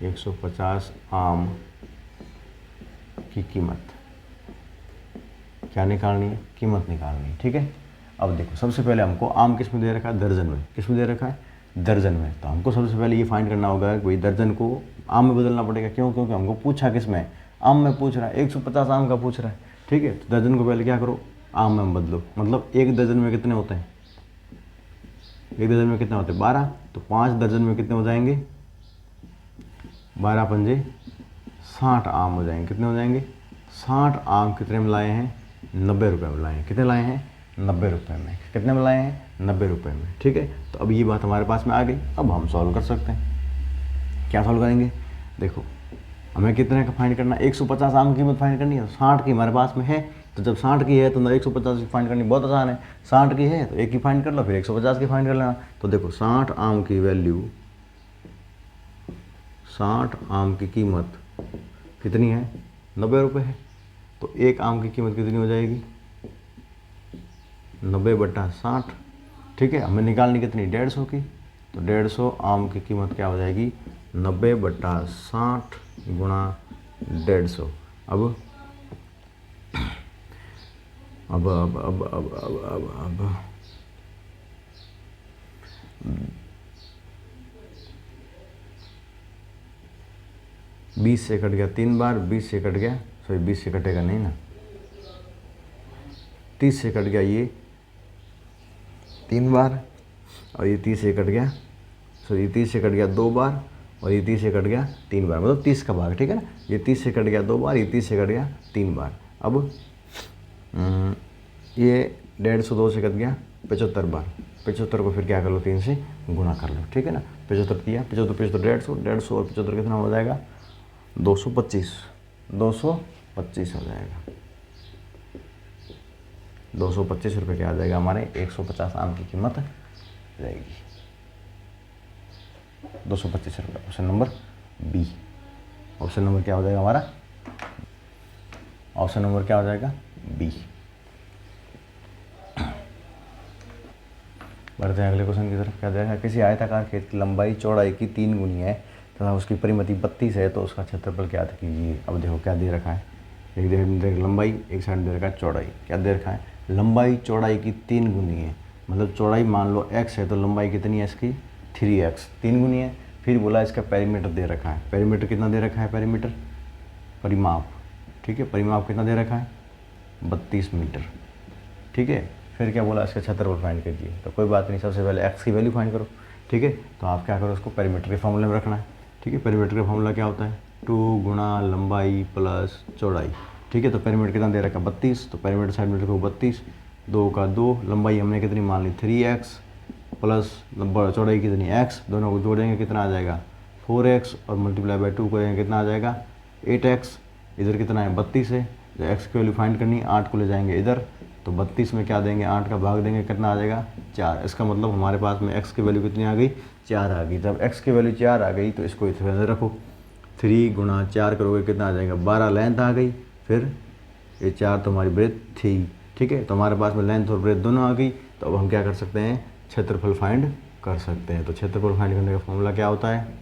150 आम की कीमत क्या निकालनी है? कीमत निकालनी है, ठीक है। अब देखो सबसे पहले हमको आम किस में दे रखा है? दर्जन में। किस में दे रखा है? दर्जन में। तो हमको सबसे पहले ये फाइंड करना होगा कि भाई दर्जन को आम में बदलना पड़ेगा। क्यों? क्योंकि हमको पूछा किस में? आम में पूछ रहा है। 150 आम का पूछ रहा है, ठीक है। तो दर्जन को पहले क्या करो? आम में बदलो। मतलब 1 दर्जन में कितने होते हैं? 1 दर्जन में कितने होते हैं? 12। तो 5 दर्जन में कितने हो जाएंगे? 12 पंजे 60 आम हो जाएंगे। कितने हो जाएंगे? 60 आम कितने में लाए हैं? 90 रुपये में लाए हैं। कितने लाए हैं? 90 रुपये में। कितने में लाए हैं? 90 रुपये में, ठीक है। तो अब ये बात हमारे पास में आ गई। अब हम सॉल्व कर सकते हैं। क्या सॉल्व करेंगे? देखो हमें कितने का फाइंड करना है? 150 आम की कीमत फाइंड करनी है। 60 की हमारे पास में है, तो जब 60 की है तो 150 की फाइंड करनी बहुत आसान है। 60 की है तो एक की फाइंड कर लो, फिर 150 की फाइंड कर लेना। तो देखो 60 आम की वैल्यू, 60 आम की कीमत कितनी है? 90 रुपये है। तो एक आम की कीमत कितनी हो जाएगी? 90/60, ठीक है। हमें निकालनी कितनी? 150 की। तो 150 आम की कीमत क्या हो जाएगी? 90/60 गुणा 150। अब 20 से कट गया 3 बार, 20 से कट गया, सॉरी 20 से कटेगा नहीं ना, 30 से कट गया ये 3 बार, और ये 30 से कट गया, सॉरी 30 से कट गया 2 बार, और ये 30 से कट गया 3 बार, मतलब 30 का भाग, ठीक है ना। ये 30 से कट गया 2 बार, ये 30 से कट गया 3 बार। अब ये 150 2 से कट गया 75 बार। 75 को फिर क्या कर लो? 3 से गुणा कर लो, ठीक है ना। 75 किया, 75 75 150, 150 और 75 कितना हो जाएगा? 225 225 हो जाएगा। 225 रुपये क्या आ जाएगा हमारे? 150 आम की कीमत रहेगी 225 रुपये। Option number B. Option number क्या हो जाएगा हमारा? ऑप्शन नंबर क्या हो जाएगा? बी। बढ़ते हैं अगले क्वेश्चन की तरफ। क्या देखा, किसी आयताकार खेत की लंबाई चौड़ाई की 3 गुनी है तथा उसकी परिमिति 32 है तो उसका क्षेत्रफल क्या कीजिए। अब देखो क्या दे रखा है, एक दे लंबाई, एक साइड दे रखा है चौड़ाई। क्या दे रखा है, लंबाई चौड़ाई की 3 गुनी है, मतलब चौड़ाई मान लो x है तो लंबाई कितनी है इसकी 3x, 3 गुनी है। फिर बोला इसका पेरीमीटर दे रखा है, पेरीमीटर कितना दे रखा है, पेरीमीटर परिमाप, ठीक है, परिमाप कितना दे रखा है 32 मीटर, ठीक है। फिर क्या बोला, इसका क्षेत्रफल फाइंड कीजिए। तो कोई बात नहीं, सबसे पहले x की वैल्यू फाइंड करो, ठीक है। तो आप क्या करो, उसको पेरीमीटर के फॉर्मूले में रखना है, ठीक है। पेरीमीटर का फॉर्मूला क्या होता है, 2 गुणा लंबाई प्लस चौड़ाई, ठीक है। तो पेरीमीटर कितना दे रखा है 32, तो पेरीमीटर साइड में लिखो 32, 2 का 2, लंबाई हमने कितनी मान ली 3x प्लस चौड़ाई कितनी x, दोनों को जोड़ेंगे कितना आ जाएगा 4x और मल्टीप्लाई बाई 2 करेंगे कितना आ जाएगा 8x। इधर कितना है 32 है, तो x की वैल्यू फाइंड करनी है, 8 को ले जाएंगे इधर, तो 32 में क्या देंगे 8 का भाग देंगे, कितना आ जाएगा 4। इसका मतलब हमारे पास में x की वैल्यू कितनी आ गई 4 आ गई। जब x की वैल्यू 4 आ गई तो इसको इस तरह से रखो, 3 गुणा 4 करोगे कितना आ जाएगा 12 लेंथ आ गई, फिर ये 4 तो हमारी ब्रेथ थी, ठीक है। तो हमारे पास में लेंथ और ब्रेथ दोनों आ गई। तो अब हम क्या कर सकते हैं, क्षेत्रफल फाइंड कर सकते हैं। तो क्षेत्रफल फाइंड करने का फॉर्मूला क्या होता है,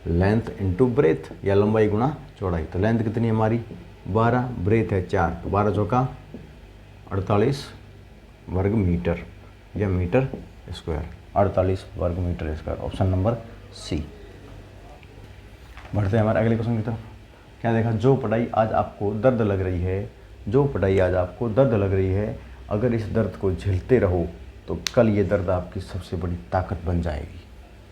लेंथ इंटू ब्रेथ या लंबाई गुणा चौड़ाई। तो लेंथ कितनी है हमारी 12, ब्रेथ है 4, तो 12 चौका 48 वर्ग मीटर या मीटर स्क्वायर, 48 वर्ग meter square, option number C. बढ़ते हैं हमारे अगले क्वेश्चन की तरफ। क्या देखा, जो पढ़ाई आज आपको दर्द लग रही है, जो पढ़ाई आज आपको दर्द लग रही है, अगर इस दर्द को झेलते रहो तो कल ये दर्द आपकी सबसे बड़ी ताकत बन जाएगी।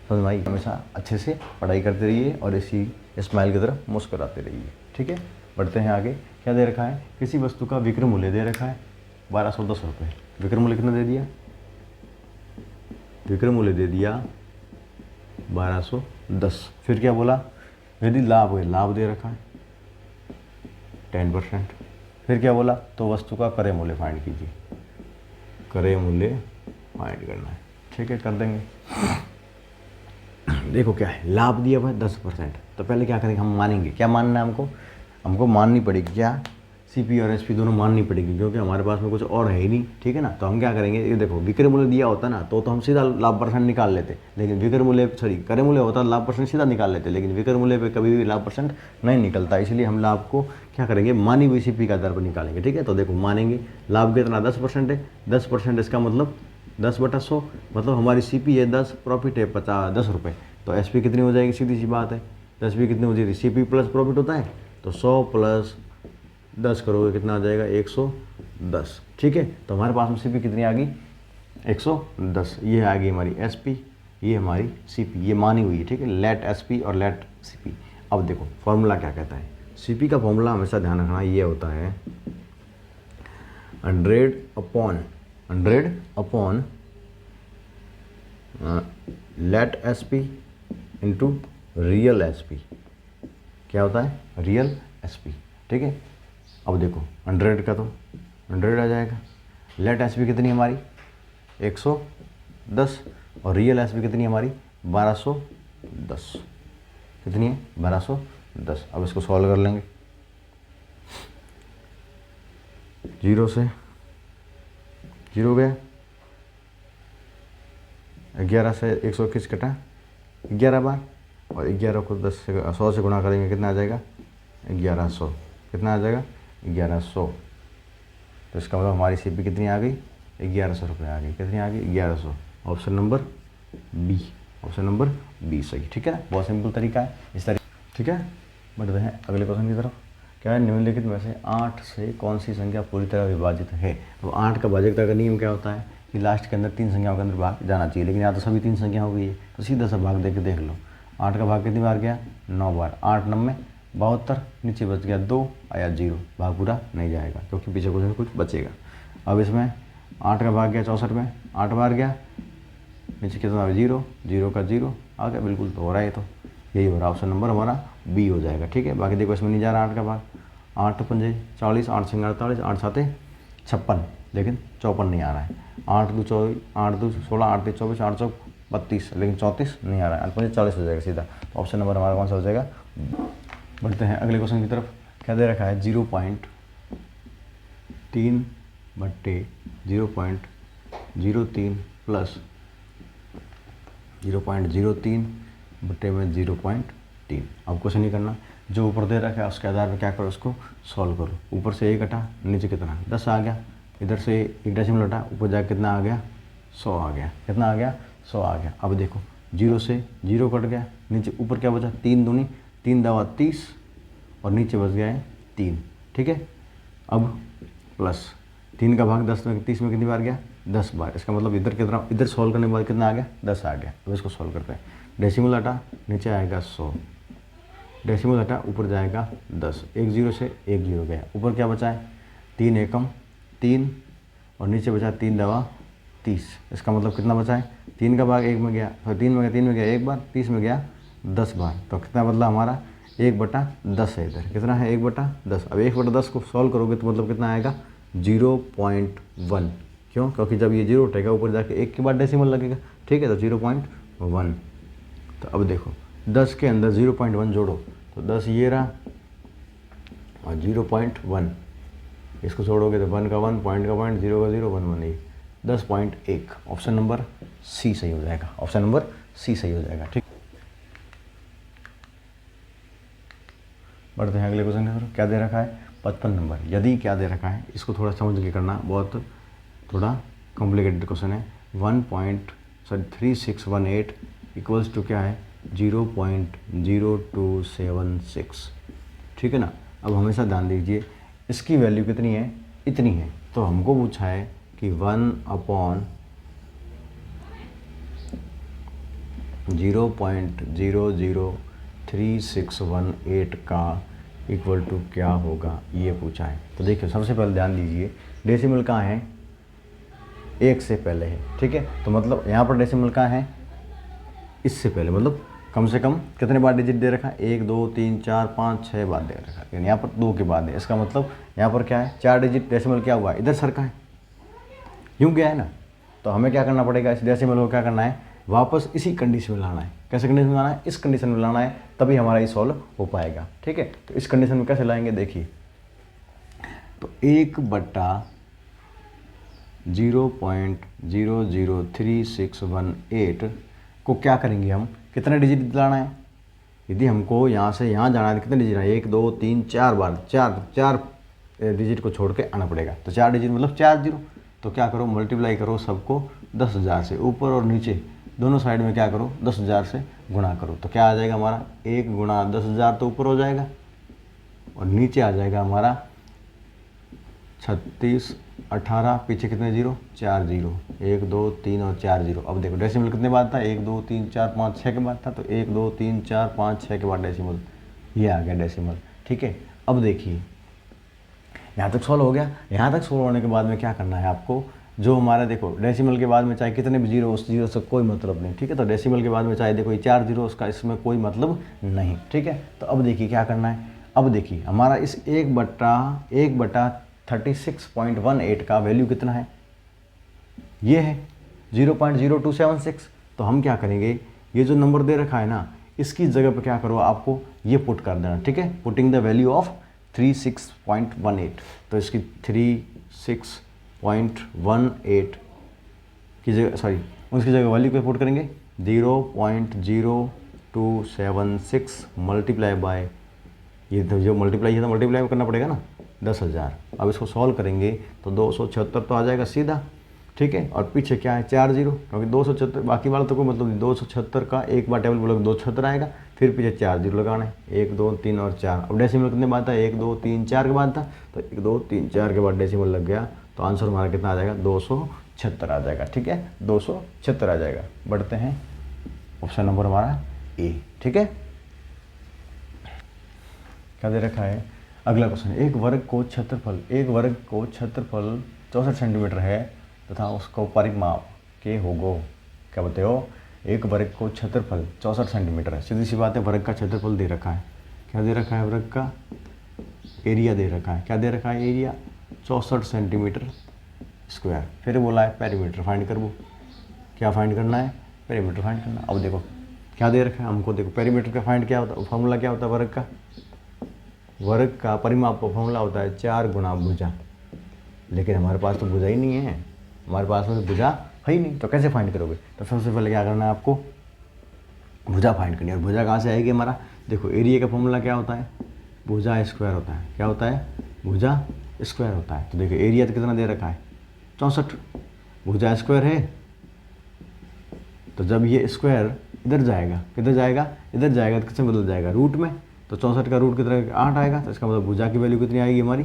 समझ भाई, हमेशा अच्छे से पढ़ाई करते रहिए और इसी स्माइल की तरफ मुस्कुराते रहिए, ठीक है। बढ़ते हैं आगे। क्या दे रखा है, किसी वस्तु का विक्रय मूल्य दे रखा है 1210 रुपये। विक्रय मूल्य कितना दे दिया, विक्रय मूल्य दे दिया 1210। फिर क्या बोला, यदि लाभ है, लाभ दे रखा है 10%। फिर क्या बोला, तो वस्तु का क्रय मूल्य फाइंड कीजिए, क्रय मूल्य फाइंड करना है, ठीक है, कर देंगे। देखो क्या है, लाभ दिया हुआ है 10%, तो पहले क्या करेंगे, हम मानेंगे, क्या मानना है हमको, हमको माननी पड़ेगी क्या, सीपी और एसपी दोनों माननी पड़ेगी, क्योंकि हमारे पास में कुछ और है ही नहीं, ठीक है ना। तो हम क्या करेंगे, ये देखो विक्रय मूल्य दिया होता ना तो हम सीधा लाभ परसेंट निकाल लेते, लेकिन विक्रय मूल्य क्रय मूल्य होता लाभ परसेंट सीधा निकाल लेते, लेकिन विक्रय मूल्य पे कभी भी लाभ परसेंट नहीं निकलता। इसलिए हम लाभ को क्या करेंगे, मानी हुई सीपी का दर पर निकालेंगे, ठीक है। तो देखो मानेंगे, लाभ कितना 10% है, 10% इसका मतलब 10/100, मतलब हमारी सीपी है 10, प्रॉफिट है 10 रुपये, तो एसपी कितनी हो जाएगी, सीधी सी बात है, एसपी कितनी हो जाएगी, सीपी प्लस प्रॉफिट होता है, तो 100 प्लस 10 करोगे कितना आ जाएगा 110, ठीक है। तो हमारे पास में सीपी कितनी आ गई 110, ये आ गई हमारी एसपी, ये हमारी सीपी, ये मानी हुई है, ठीक है, लेट एसपी और लेट सीपी। अब देखो फॉर्मूला क्या कहता है, सीपी का फॉर्मूला हमेशा ध्यान रखना, ये होता है 100 upon let SP into real SP. क्या होता है, रियल एसपी, ठीक है। अब देखो 100 का तो 100 आ जाएगा, लेट एसपी कितनी हमारी 110 और रियल एसपी कितनी हमारी 1210, कितनी है 1210। अब इसको सॉल्व कर लेंगे, 0 से 0 गया, 11 से 121 कटा 11 बार, और 11 को 100 से गुणा करेंगे कितना आ जाएगा 1100, कितना आ जाएगा 1100। तो इसका मतलब हमारी सीपी कितनी आ गई 1100 रुपये आ गई, कितनी आ गई 1100। Option number B, option number B सही, ठीक है ना, बहुत सिंपल तरीका है इस तरीके, ठीक है। बढ़ते हैं अगले क्वेश्चन की तरफ। क्या है, निम्नलिखित में से 8 से कौन सी संख्या पूरी तरह विभाजित है। तो 8 का भाजकता का नियम क्या होता है कि लास्ट के अंदर 3 संख्याओं के अंदर भाग जाना चाहिए, लेकिन यहाँ तो सभी 3 संख्या हो गई है, तो सीधा सा भाग दे के देख लो। 8 का भाग कितनी बार गया 9 बार, 8 9 में 72, नीचे बच गया 2 आया 0, भाग पूरा नहीं जाएगा क्योंकि पीछे कुछ न कुछ बचेगा। अब इसमें 8 का भाग गया 64 में, 8 बार गया, नीचे कितना 0, 0 का 0 आ गया, बिल्कुल तो हो रहा है, तो यही हो रहा, ऑप्शन नंबर हमारा बी हो जाएगा, ठीक है। बाकी देखो इसमें नहीं जा रहा 8 का भाग, 8 पंजे 40, 8 सिंह 48, 8 साते 56, लेकिन 54 नहीं आ रहा है, 8 2 16, 8 3 24, 8 चौक 32, लेकिन 34 नहीं आ रहा है, 8 पंजे 40 हो जाएगा सीधा, तो ऑप्शन नंबर हमारा कौन सा हो जाएगा। बढ़ते हैं अगले क्वेश्चन की तरफ। क्या दे रखा है, 0.3/0.3 0.03 प्लस 0.03 बटे में 0.3। अब कुछ नहीं करना, जो ऊपर दे रखा है उसके आधार पर क्या करो, उसको सॉल्व करो। ऊपर से 1 हटा, नीचे कितना 10 आ गया, इधर से 1 डेसिमल हटा, ऊपर जाकर कितना आ गया 100 आ गया। कितना आ गया 100 आ गया। अब देखो 0 से 0 कट गया, नीचे ऊपर क्या बचा 3 दूनी 3 दवा 30 और नीचे बच गया है 3। ठीक है, अब प्लस 3 का भाग 10 में 30 में कितनी बार गया 10 बार। इसका मतलब इधर कितना, इधर सॉल्व करने के बाद कितना आ गया 10 आ गया। अब इसको सॉल्व करते हैं। डेसिमल हटा, नीचे आएगा 100, डेसिमल हटा, ऊपर जाएगा 10, 1 0 से 1 0 गया, ऊपर क्या बचा है 3 एकम 3 और नीचे बचा 3 दवा 30। इसका मतलब कितना बचा है 3 का भाग 1 में गया, फिर 3 में गया 1 बार, 30 में गया 10 बार, तो कितना बदला हमारा 1/10 है। इधर कितना है 1/10। अब 1/10 को सॉल्व करोगे तो मतलब कितना आएगा 0.1। क्यों, क्योंकि जब ये 0 उठेगा ऊपर जाके 1 के बाद डेसिमल लगेगा। ठीक है, तो 0.1। तो अब देखो 10 के अंदर 0.1 जोड़ो तो 10 ये रहा और 0.1 इसको छोड़ोगे तो 1 का 1, पॉइंट का पॉइंट, 0 का 0, 1 1 नहीं, 10.1। ऑप्शन नंबर सी सही हो जाएगा। ऑप्शन नंबर सी सही हो जाएगा। ठीक, बढ़ते हैं अगले क्वेश्चन की। क्या दे रखा है 55 नंबर। यदि क्या दे रखा है इसको थोड़ा समझ के करना, बहुत थोड़ा कॉम्प्लिकेटेड क्वेश्चन है। 1.3618 इक्वल्स टू क्या है 0.0276। ठीक है ना। अब हमेशा ध्यान दीजिए इसकी वैल्यू कितनी है, इतनी है, तो हमको पूछा है कि 1/0.00318 का इक्वल टू क्या होगा, ये पूछा है। तो देखिए सबसे पहले ध्यान दीजिए डेसिमल कहाँ है 1 से पहले है। ठीक है, तो मतलब यहाँ पर डेसिमल कहाँ है इससे पहले, मतलब कम से कम कितने बार डिजिट दे रखा है 1 2 3 4 5 6 बार दे रखा है, यानी यहाँ पर 2 के बाद है। इसका मतलब यहाँ पर क्या है 4 डिजिट डेसिमल क्या हुआ इधर सरका है, यूँ गया है ना। तो हमें क्या करना पड़ेगा, इस डेसिमल को क्या करना है वापस इसी कंडीशन में लाना है। कैसे कंडीशन में लाना है, इस कंडीशन में लाना है, तभी हमारा ये सॉल्व हो पाएगा। ठीक है, तो इस कंडीशन में कैसे लाएंगे देखिए, तो 1/0.00318 को क्या करेंगे हम, कितने डिजिट लाना है। यदि हमको यहाँ से यहाँ जाना है तो कितने डिजिट है 1 2 3 4 बार, चार डिजिट को छोड़ के आना पड़ेगा। तो 4 डिजिट मतलब 4 0। तो क्या करो मल्टीप्लाई करो सबको 10,000 से, ऊपर और नीचे दोनों साइड में क्या करो 10,000 से गुणा करो। तो क्या आ जाएगा हमारा 1 गुणा 10,000 तो ऊपर हो जाएगा और नीचे आ जाएगा हमारा 36 18, पीछे कितने 0 4 0, 1 2 3 और 4 0। अब देखो डेसिमल कितने बाद था 1 2 3 4 5 6 के बाद था, तो 1 2 3 4 5 6 के बाद डेसिमल, ये आ गया डेसिमल। ठीक है, अब देखिए यहाँ तक सॉल्व हो गया। यहाँ तक सॉल्व होने के बाद में क्या करना है आपको, जो हमारा देखो डेसिमल के बाद में चाहे कितने भी 0 उस 0 से कोई मतलब नहीं। ठीक है, तो डेसिमल के बाद में चाहे देखो ये 4 0 उसका इसमें कोई मतलब नहीं। ठीक है, तो अब देखिए क्या करना है। अब देखिए हमारा इस 1/36.18 का वैल्यू कितना है, ये है 0.0276। तो हम क्या करेंगे, ये जो नंबर दे रखा है ना इसकी जगह पर क्या करो आपको ये पुट कर देना। ठीक है, पुटिंग द वैल्यू ऑफ 36.18, तो इसकी 36.18 की जगह उसकी जगह वैल्यू को पुट करेंगे 0.0276 मल्टीप्लाई बाय ये तो जो मल्टीप्लाई है तो मल्टीप्लाई करना पड़ेगा ना 10,000। अब इसको सॉल्व करेंगे तो 276 तो आ जाएगा सीधा। ठीक है, और पीछे क्या है 4 0, क्योंकि 276 बाकी वाला तो कोई मतलब नहीं, 276 का एक बार टेबल बोलोगे 276 आएगा, फिर पीछे 4 0 लगाना है 1 2 3 और 4। अब डेसिमल कितने बाद था 1 2 3 4 के बाद था, तो 1 2 3 4 के बाद डेसिमल लग गया, तो आंसर हमारा कितना आ जाएगा 276 आ जाएगा। ठीक है, 276 आ जाएगा। बढ़ते हैं ऑप्शन नंबर हमारा ए। ठीक है, क्या दे रखा है अगला क्वेश्चन, एक वर्ग को क्षेत्रफल 64 सेंटीमीटर है तथा उसको परिमाप के होगो। क्या बताते हो, एक वर्ग को क्षेत्रफल 64 सेंटीमीटर है। सीधी सी बात है, वर्ग का क्षेत्रफल दे रखा है। क्या दे रखा है, वर्ग का एरिया दे रखा है। क्या दे रखा है, एरिया 64 सेंटीमीटर स्क्वायर। फिर बोला है पेरीमीटर फाइंड कर, वो क्या फाइंड करना है, पेरीमीटर फाइंड करना। अब देखो क्या दे रखा है हमको, देखो पेरीमीटर का फाइंड क्या होता है, फॉर्मूला क्या होता है वर्ग का परिमाप का फॉर्मूला होता है 4 गुना भुजा। लेकिन हमारे पास तो भुजा ही नहीं है, हमारे पास में भुजा है ही नहीं, तो कैसे फाइंड करोगे? तो सबसे पहले क्या करना है आपको, भुजा फाइंड करनी है। और भुजा कहाँ से आएगी हमारा? देखो एरिया का फॉर्मूला क्या होता है? भुजा स्क्वायर होता है। क्या होता है? भुजा स्क्वायर होता है। तो देखो एरिया तो कितना दे रखा है? 64। भुजा स्क्वायर है, तो जब ये स्क्वायर इधर जाएगा, किधर जाएगा? इधर जाएगा, तो किसमें बदल जाएगा? रूट में। तो 64 का रूट कितना? 8 आएगा। तो इसका मतलब भुजा की वैल्यू कितनी आएगी हमारी?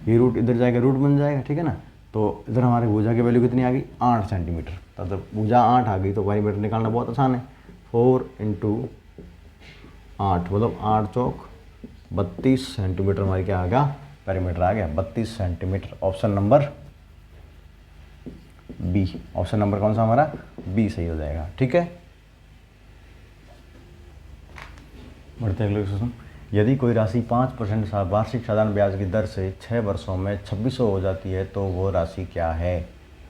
ये रूट इधर जाएगा, रूट बन जाएगा, ठीक है ना। तो इधर हमारे भुजा की वैल्यू कितनी आ गई? 8 सेंटीमीटर। तो जब भुजा 8 आ गई तो पैरामीटर निकालना बहुत आसान है। 4 × 8 मतलब 8 चौक 32 सेंटीमीटर हमारी क्या आ गया? पैरामीटर आ गया 32 centimetre. Option number B. Option number कौन सा हमारा? बी सही हो जाएगा, ठीक है। बढ़ते हैं अगले क्वेश्चन। यदि कोई राशि 5% वार्षिक साधारण ब्याज की दर से 6 वर्षों में 2600 हो जाती है तो वो राशि क्या है?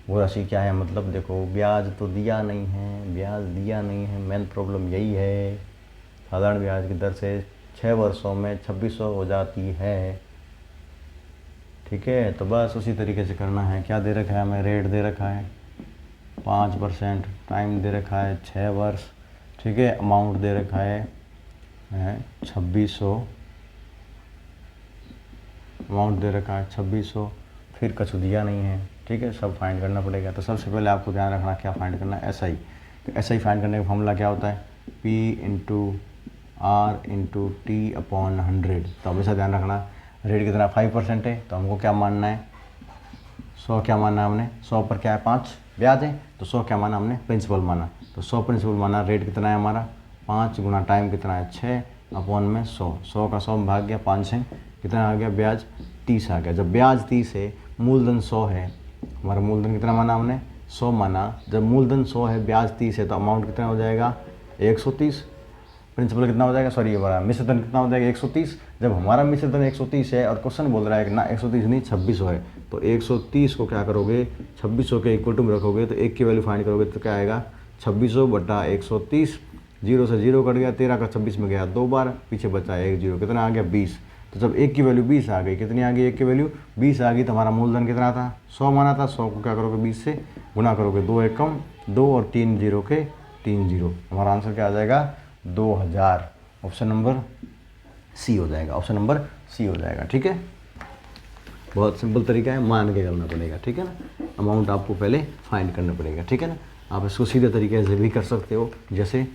वो राशि क्या है मतलब देखो ब्याज तो दिया नहीं है, ब्याज दिया नहीं है, मेन प्रॉब्लम यही है। साधारण ब्याज की दर से 6 वर्षों में 2600 हो जाती है, ठीक है। तो बस उसी तरीके से करना है। क्या दे रखा है हमें? रेट दे रखा है 5%, टाइम दे रखा है 6 वर्ष, ठीक है। अमाउंट दे रखा है 2600, अमाउंट दे रखा है 2600, फिर कछु दिया नहीं है, ठीक है। सब फाइंड करना पड़ेगा। तो सबसे पहले आपको ध्यान रखना क्या फाइंड करना है? SI। तो SI फाइंड करने का फॉर्मूला क्या होता है? P × R × T/100। तो हमेशा ध्यान रखना रेट कितना 5% है, तो हमको क्या मानना है? 100 क्या मानना है हमने? 100 पर क्या है? 5 ब्याज है, तो 100 क्या माना हमने? प्रिंसिपल माना। तो 100 प्रिंसिपल माना। रेट कितना है हमारा? 5 गुना टाइम कितना है? 6/100। 100 का 100 में भाग गया 5 से, कितना आ गया? ब्याज 30 आ गया। जब ब्याज 30 है, मूलधन 100 है, हमारा मूलधन कितना माना हमने? 100 माना। जब मूलधन 100 है, ब्याज 30 है, तो अमाउंट कितना हो जाएगा? 130। प्रिंसिपल कितना हो जाएगा? सॉरी हमारा मिश्रधन कितना हो जाएगा? 130। जब हमारा मिश्रधन 130 है और क्वेश्चन बोल रहा है कि ना 130 नहीं 2600 है, तो 130 को क्या करोगे? 2600 के इक्वल टू में रखोगे, तो एक की वैल्यू फाइंड करोगे तो क्या आएगा? 2600 बटा 130। 0 से 0 कट गया, 13 का 26 में गया 2 बार, पीछे बचा 1 0, कितना आ गया? 20। तो जब एक की वैल्यू 20 आ गई, कितनी आ गई? एक की वैल्यू 20 आ गई, तो हमारा मूलधन कितना था? 100 माना था। 100 को क्या करोगे? 20 से गुना करोगे, 2 एकम 2 और 3 0 के 3 0। हमारा आंसर क्या आ जाएगा? 2000। ऑप्शन नंबर सी हो जाएगा। ऑप्शन नंबर सी हो जाएगा, ठीक है। बहुत सिंपल तरीका है, मान के करना पड़ेगा, ठीक है ना। अमाउंट आपको पहले फाइंड करना पड़ेगा, ठीक है ना। आप इसको सीधे तरीके से भी कर सकते हो, जैसे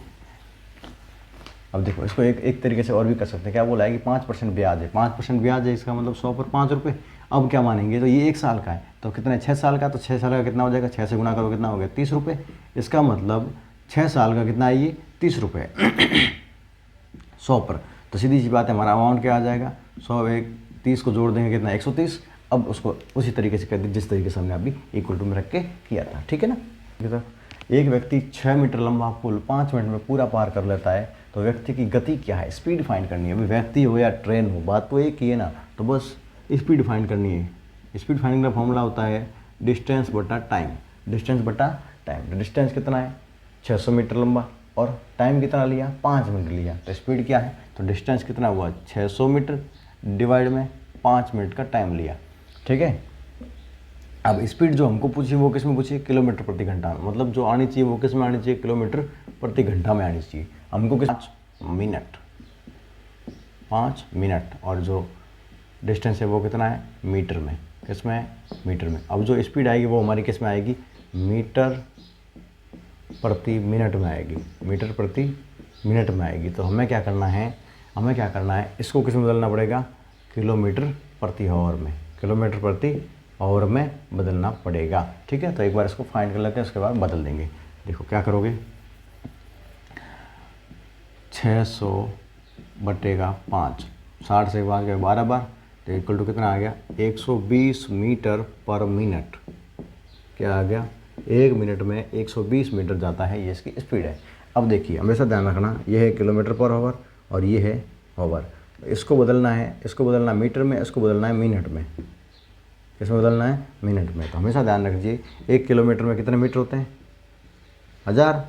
अब देखो इसको एक तरीके से और भी कर सकते हैं। क्या बोला है कि 5% ब्याज है, 5% ब्याज है, इसका मतलब 100 पर 5 रुपये। अब क्या मानेंगे? तो ये 1 साल का है, तो कितना है? 6 साल का। तो 6 साल का कितना हो जाएगा? 6 से गुना करो, कितना हो गया? 30 रुपये। इसका मतलब 6 साल का कितना है? ये 30 रुपये 100 पर। तो सीधी सी बात है, हमारा अमाउंट क्या आ जाएगा? 100 एक 30 को जोड़ देंगे, कितना? 130। अब उसको उसी तरीके से कर दी जिस तरीके से हमने अभी इक्वल टू में रख के किया था, ठीक है ना। एक व्यक्ति 6 मीटर लंबा पुल 5 मिनट में पूरा पार कर लेता है, तो व्यक्ति की गति क्या है? स्पीड फाइंड करनी है। अभी व्यक्ति हो या ट्रेन हो, बात तो एक ही है ना। तो बस स्पीड फाइंड करनी है। स्पीड फाइंडिंग का फॉर्मूला होता है डिस्टेंस बटा टाइम। डिस्टेंस बटा टाइम। डिस्टेंस कितना है? 600 मीटर लंबा, और टाइम कितना लिया? 5 मिनट लिया। तो स्पीड क्या है? तो डिस्टेंस कितना हुआ? 600 मीटर डिवाइड में 5 मिनट का टाइम लिया, ठीक है। अब स्पीड जो हमको पूछी वो किस में पूछी? किलोमीटर प्रति घंटा में। मतलब जो आनी चाहिए वो किस में आनी चाहिए? किलोमीटर प्रति घंटा में आनी चाहिए। हमको किस? 5 मिनट। और जो डिस्टेंस है वो कितना है? मीटर में। किस में? मीटर में। अब जो स्पीड आएगी वो हमारी किस में आएगी? मीटर प्रति मिनट में आएगी। मीटर प्रति मिनट में आएगी। तो हमें क्या करना है? इसको किस में बदलना पड़ेगा? किलोमीटर प्रति आवर में। किलोमीटर प्रति आवर में बदलना पड़ेगा, ठीक है। तो एक बार इसको फाइंड कर लेते हैं, उसके बाद बदल देंगे। देखो क्या करोगे? 600 बटेगा 5, 60 से भाग गया 12 बार, तो इक्वल टू कितना आ गया? 120 मीटर पर मिनट। क्या आ गया? 1 मिनट में 120 मीटर जाता है, ये इसकी स्पीड है। अब देखिए हमेशा ध्यान रखना, ये है किलोमीटर पर आवर और ये है आवर। इसको बदलना है, इसको बदलना मीटर में, इसको बदलना है मिनट में। किसमें बदलना है? मिनट में। तो हमेशा ध्यान रखिए 1 किलोमीटर में कितने मीटर होते हैं? 1000।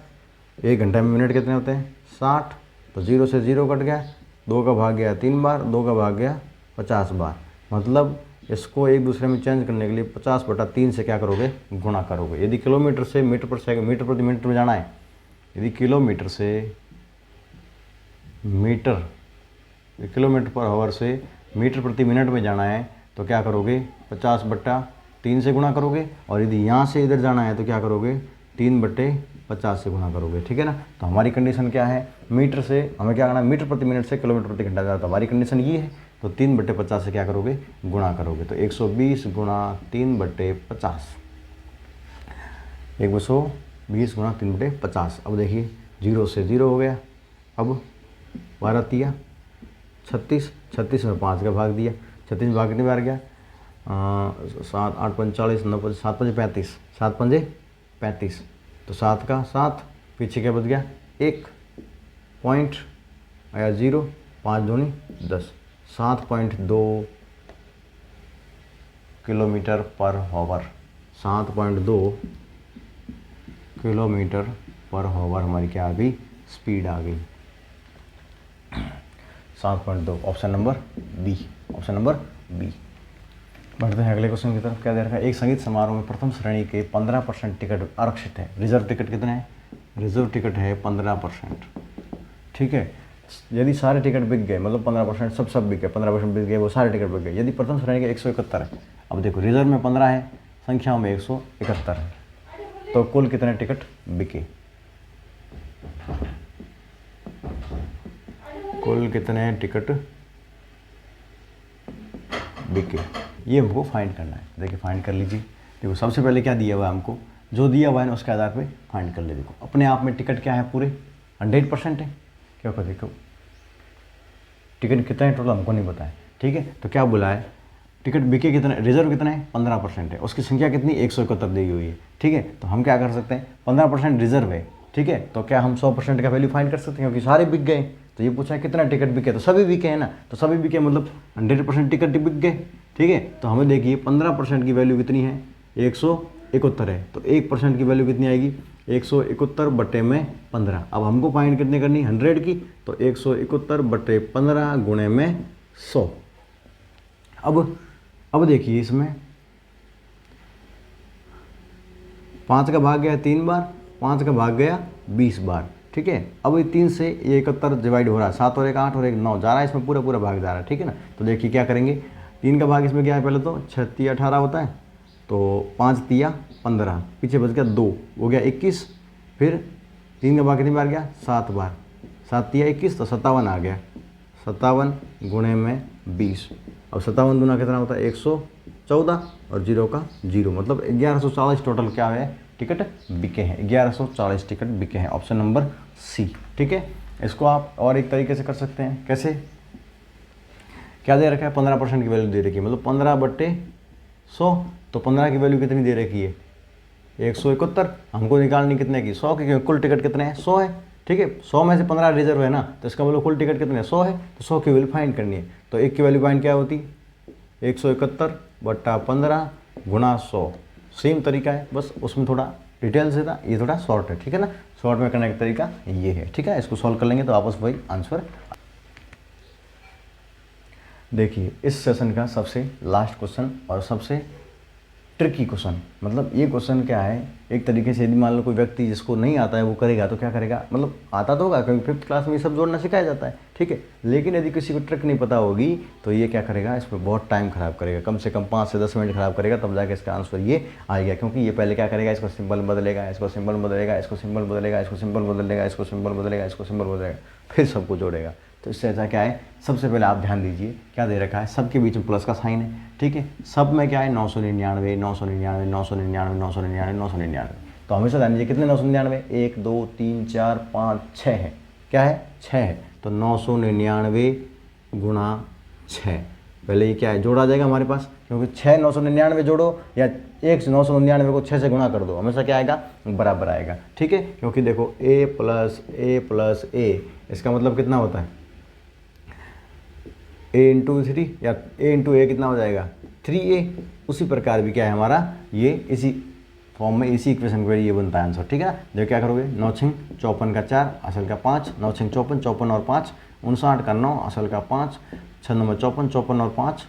1 घंटे में मिनट कितने होते हैं? 60। तो 0 से 0 कट गया, 2 का भाग गया 3 बार, 2 का भाग गया 50 बार। मतलब इसको एक दूसरे में चेंज करने के लिए 50/3 से क्या करोगे, गुणा करोगे। यदि किलोमीटर से मीटर पर सेकंड, मीटर प्रति मिनट में जाना है, यदि किलोमीटर से मीटर, किलोमीटर पर आवर से मीटर प्रति मिनट में जाना है तो क्या करोगे, 50/3 से गुणा करोगे। और यदि यहाँ से इधर जाना है तो क्या करोगे, 3/50 से गुणा करोगे, ठीक है ना। तो हमारी कंडीशन क्या है, मीटर से हमें क्या करना है, मीटर प्रति मिनट से किलोमीटर प्रति घंटा जाता है। तो हमारी कंडीशन ये है, तो 3/50 से क्या करोगे, गुणा करोगे। तो 120 गुणा 3/50, 120 गुणा 3/50। अब देखिए 0 से 0 हो गया। अब 12 तिया 36, 36 में 5 का भाग दिया, 36 में भाग कितनी बार गया, 7 8 45 9 7 5 35, 7 5 35, तो 7 का 7, पीछे क्या बच गया 1 पॉइंट आया 0, 5 दूनी 10, 7.2 kilometre per hour, 7.2 kilometre per hour हमारी क्या आ गई, स्पीड आ गई 7.2। Option number B, option number B. बढ़ते हैं अगले क्वेश्चन की तरफ। क्या दे रखा है, एक संगीत समारोह में प्रथम श्रेणी के 15% टिकट आरक्षित है। रिजर्व टिकट कितने हैं, रिजर्व टिकट है 15%, ठीक है। यदि सारे टिकट बिक गए, मतलब 15% सब बिक गए, 15% बिक गए, वो सारे टिकट बिक गए। यदि प्रथम श्रेणी के 171 है, अब देखो रिजर्व में 15 है, संख्याओं में 171 है, तो कुल कितने टिकट बिके, कुल कितने टिकट बिके, ये हमको फाइंड करना है। देखिए फाइंड कर लीजिए। देखो सबसे पहले क्या दिया हुआ है हमको, जो दिया हुआ है ना उसके आधार पे फाइंड कर ले। देखो अपने आप में टिकट क्या है, पूरे 100% है। क्या कहते, देखो टिकट कितना है टोटल हमको नहीं पता है, ठीक है। तो क्या बोला है, टिकट बिके कितने, रिजर्व कितना है 15% है, उसकी संख्या कितनी 171 दी हुई है, ठीक है। तो हम क्या कर सकते हैं, 15% रिजर्व है, ठीक है। तो क्या हम 100% का वैल्यू फाइंड कर सकते हैं, क्योंकि सारे बिक गए। तो ये पूछा है कितना टिकट बिके, तो सभी बिके हैं ना, तो सभी बिके मतलब 100% टिकट बिक गए, ठीक है। तो हमें देखिए 15% की वैल्यू कितनी है, 171 है, तो 1% की वैल्यू कितनी आएगी, 171/15। अब हमको फाइंड कितने करनी, 100 की, तो 171/15 गुणे में 100। अब देखिए इसमें 5 का भाग गया 3 बार, 5 का भाग गया 20 बार, ठीक है। अब ये 3 से ये 71 डिवाइड हो रहा है, 7 और 1 8 और 1 9 जा रहा है, इसमें पूरा भाग जा रहा है, ठीक है ना। तो देखिए क्या करेंगे, 3 का भाग इसमें क्या है, पहले तो 6 तिया 18 होता है, तो 5 तिया 15, पीछे बच गया 2, हो गया 21, फिर 3 का भाग कितनी बार गया, 7 बार, 7 तिया 21, तो 57 आ गया, 57 गुणे में 20। अब 57 दूना कितना होता है 114, और 0 का 0, मतलब 1140 टोटल क्या है, टिकट बिके हैं, 1140 टिकट बिके हैं। ऑप्शन नंबर सी, ठीक है। इसको आप और एक तरीके से कर सकते हैं, कैसे, क्या दे रखा है, 15% की वैल्यू दे रखी है, मतलब 15/100, तो 15 की वैल्यू कितनी दे रखी है 171, हमको निकालनी कितने की 100 की, क्योंकि कुल टिकट कितने हैं 100 है, ठीक है। 100 में से 15 रिजर्व है ना, तो इसका मतलब कुल टिकट कितने 100 है, तो 100 की वैल्यू फाइंड करनी है। तो एक की वैल्यू फाइंड क्या होती, 171/15 गुणा 100। सेम तरीका है, बस उसमें थोड़ा डिटेल से था, ये थोड़ा शॉर्ट है, ठीक है ना। शॉर्ट में करने का तरीका ये है, ठीक है। इसको सॉल्व कर लेंगे तो वापस वही आंसर। देखिए इस सेशन का सबसे लास्ट क्वेश्चन और सबसे ट्रिकी क्वेश्चन, मतलब ये क्वेश्चन क्या है, एक तरीके से यदि मान लो कोई व्यक्ति जिसको नहीं आता है वो करेगा तो क्या करेगा, मतलब आता तो होगा क्योंकि 5th क्लास में ये सब जोड़ना सिखाया जाता है, ठीक है। लेकिन यदि किसी को ट्रिक नहीं पता होगी तो ये क्या करेगा, इस पर बहुत टाइम खराब करेगा, कम से कम 5 से 10 मिनट खराब करेगा, तब जाके इसका आंसर ये आएगा। क्योंकि ये पहले क्या करेगा, इसको सिंबल बदलेगा, इसको सिंबल बदलेगा, इसको सिंबल बदलेगा, इसको सिंबल बदलेगा, इसको सिंबल बदलेगा, इसको सिंबल बदलेगा, फिर सबको जोड़ेगा। तो इससे अच्छा क्या है, सबसे पहले आप ध्यान दीजिए क्या दे रखा है, सबके बीच में प्लस का साइन है, ठीक है। सब में क्या है 999 999 999 999 999, तो हमेशा ध्यान दीजिए कितने 999, 1 2 3 4 5 6 है, क्या है 6 है, तो 999 गुणा 6, पहले ये क्या है जोड़ा जाएगा हमारे पास, क्योंकि 6 999 जोड़ो या 1 999 को 6 से गुणा कर दो, हमेशा क्या आएगा बराबर आएगा, ठीक है। क्योंकि देखो a प्लस a इसका मतलब कितना होता है a इंटू 3 या a इंटू a कितना हो जाएगा 3a। उसी प्रकार भी क्या है हमारा ये इसी फॉर्म में इसी इक्वेशन पे ये बनता है आंसर, ठीक है ना। देखो क्या करोगे 9 6 54 का 4 असल का 5, 9 6 54 54 और 5 59 का 9 असल का 5, 6 9 54 54 और 5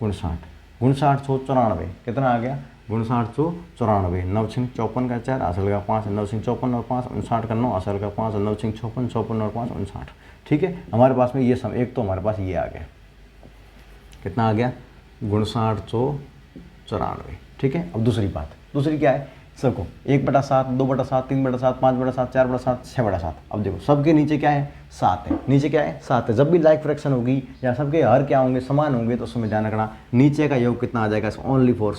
59, 5994 कितना आ गया 5994, 9 सिंह 54 का 4 असल का 5, 9 सिंह 54 और 5 59 का 9 असल का 5, 9 सिंह 56 54 और 5 59। ठीक है, हमारे पास में ये सम एक तो हमारे पास ये आ गया, कितना आ गया 5994। ठीक है, अब दूसरी बात, दूसरी क्या है, सबको 1/7 2/7 3/7 5/7 4/7 6/7। अब देखो सबके नीचे क्या है 7 है, नीचे क्या है 7 है। जब भी लाइक फ्रैक्शन होगी या सबके हर क्या होंगे समान होंगे तो उसमें ध्यान रखना नीचे का योग कितना आ जाएगा, ओनली फॉर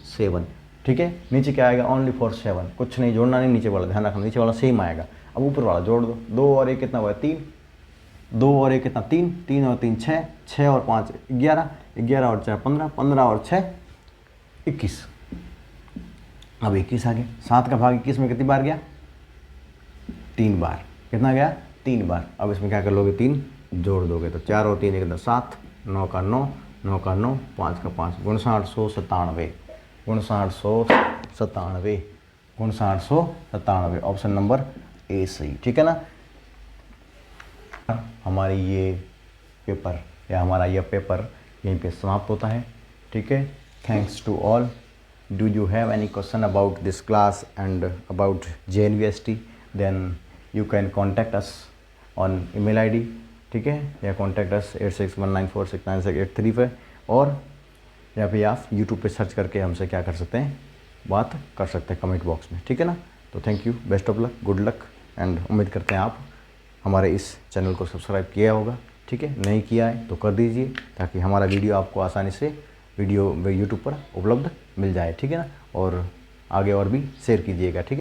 7। ठीक है, नीचे क्या आएगा ओनली फॉर 7, कुछ नहीं जोड़ना नहीं, नीचे वाला ध्यान रखना नीचे वाला सेम आएगा। अब ऊपर वाला जोड़ दो, 2 और 1 कितना हुआ 3, 2 और 1 कितना 3, 3 और 3 6, 6 और 5 11, 11 और 4 15, 15 और 6 21। अब 21 आ गया, 7 का भाग 21 में कितनी बार गया 3 बार, कितना गया 3 बार। अब इसमें क्या कर लोगे 3 जोड़ दोगे तो 4 और 3 कितना 7, 9 का 9, 9 का 9, 5 का 5, 5997, 5997 ऑप्शन नंबर ए सही। ठीक है ना, हमारी ये पेपर या हमारा यह पेपर यहीं पे समाप्त होता है। ठीक है, thanks to all. Do you have any question about this class and about JNVST? Then you can contact us on email ID, ठीक है, या contact us 8619469683 पे, और या फिर आप YouTube पे सर्च करके हमसे क्या कर सकते हैं, बात कर सकते हैं कमेंट बॉक्स में। ठीक है ना, तो thank you, best of luck, good luck, and उम्मीद करते हैं आप हमारे इस चैनल को सब्सक्राइब किया होगा। ठीक है, नहीं किया है तो कर दीजिए ताकि हमारा वीडियो आपको आसानी से यूट्यूब पर उपलब्ध मिल जाए। ठीक है ना, और आगे और भी शेयर कीजिएगा। ठीक है।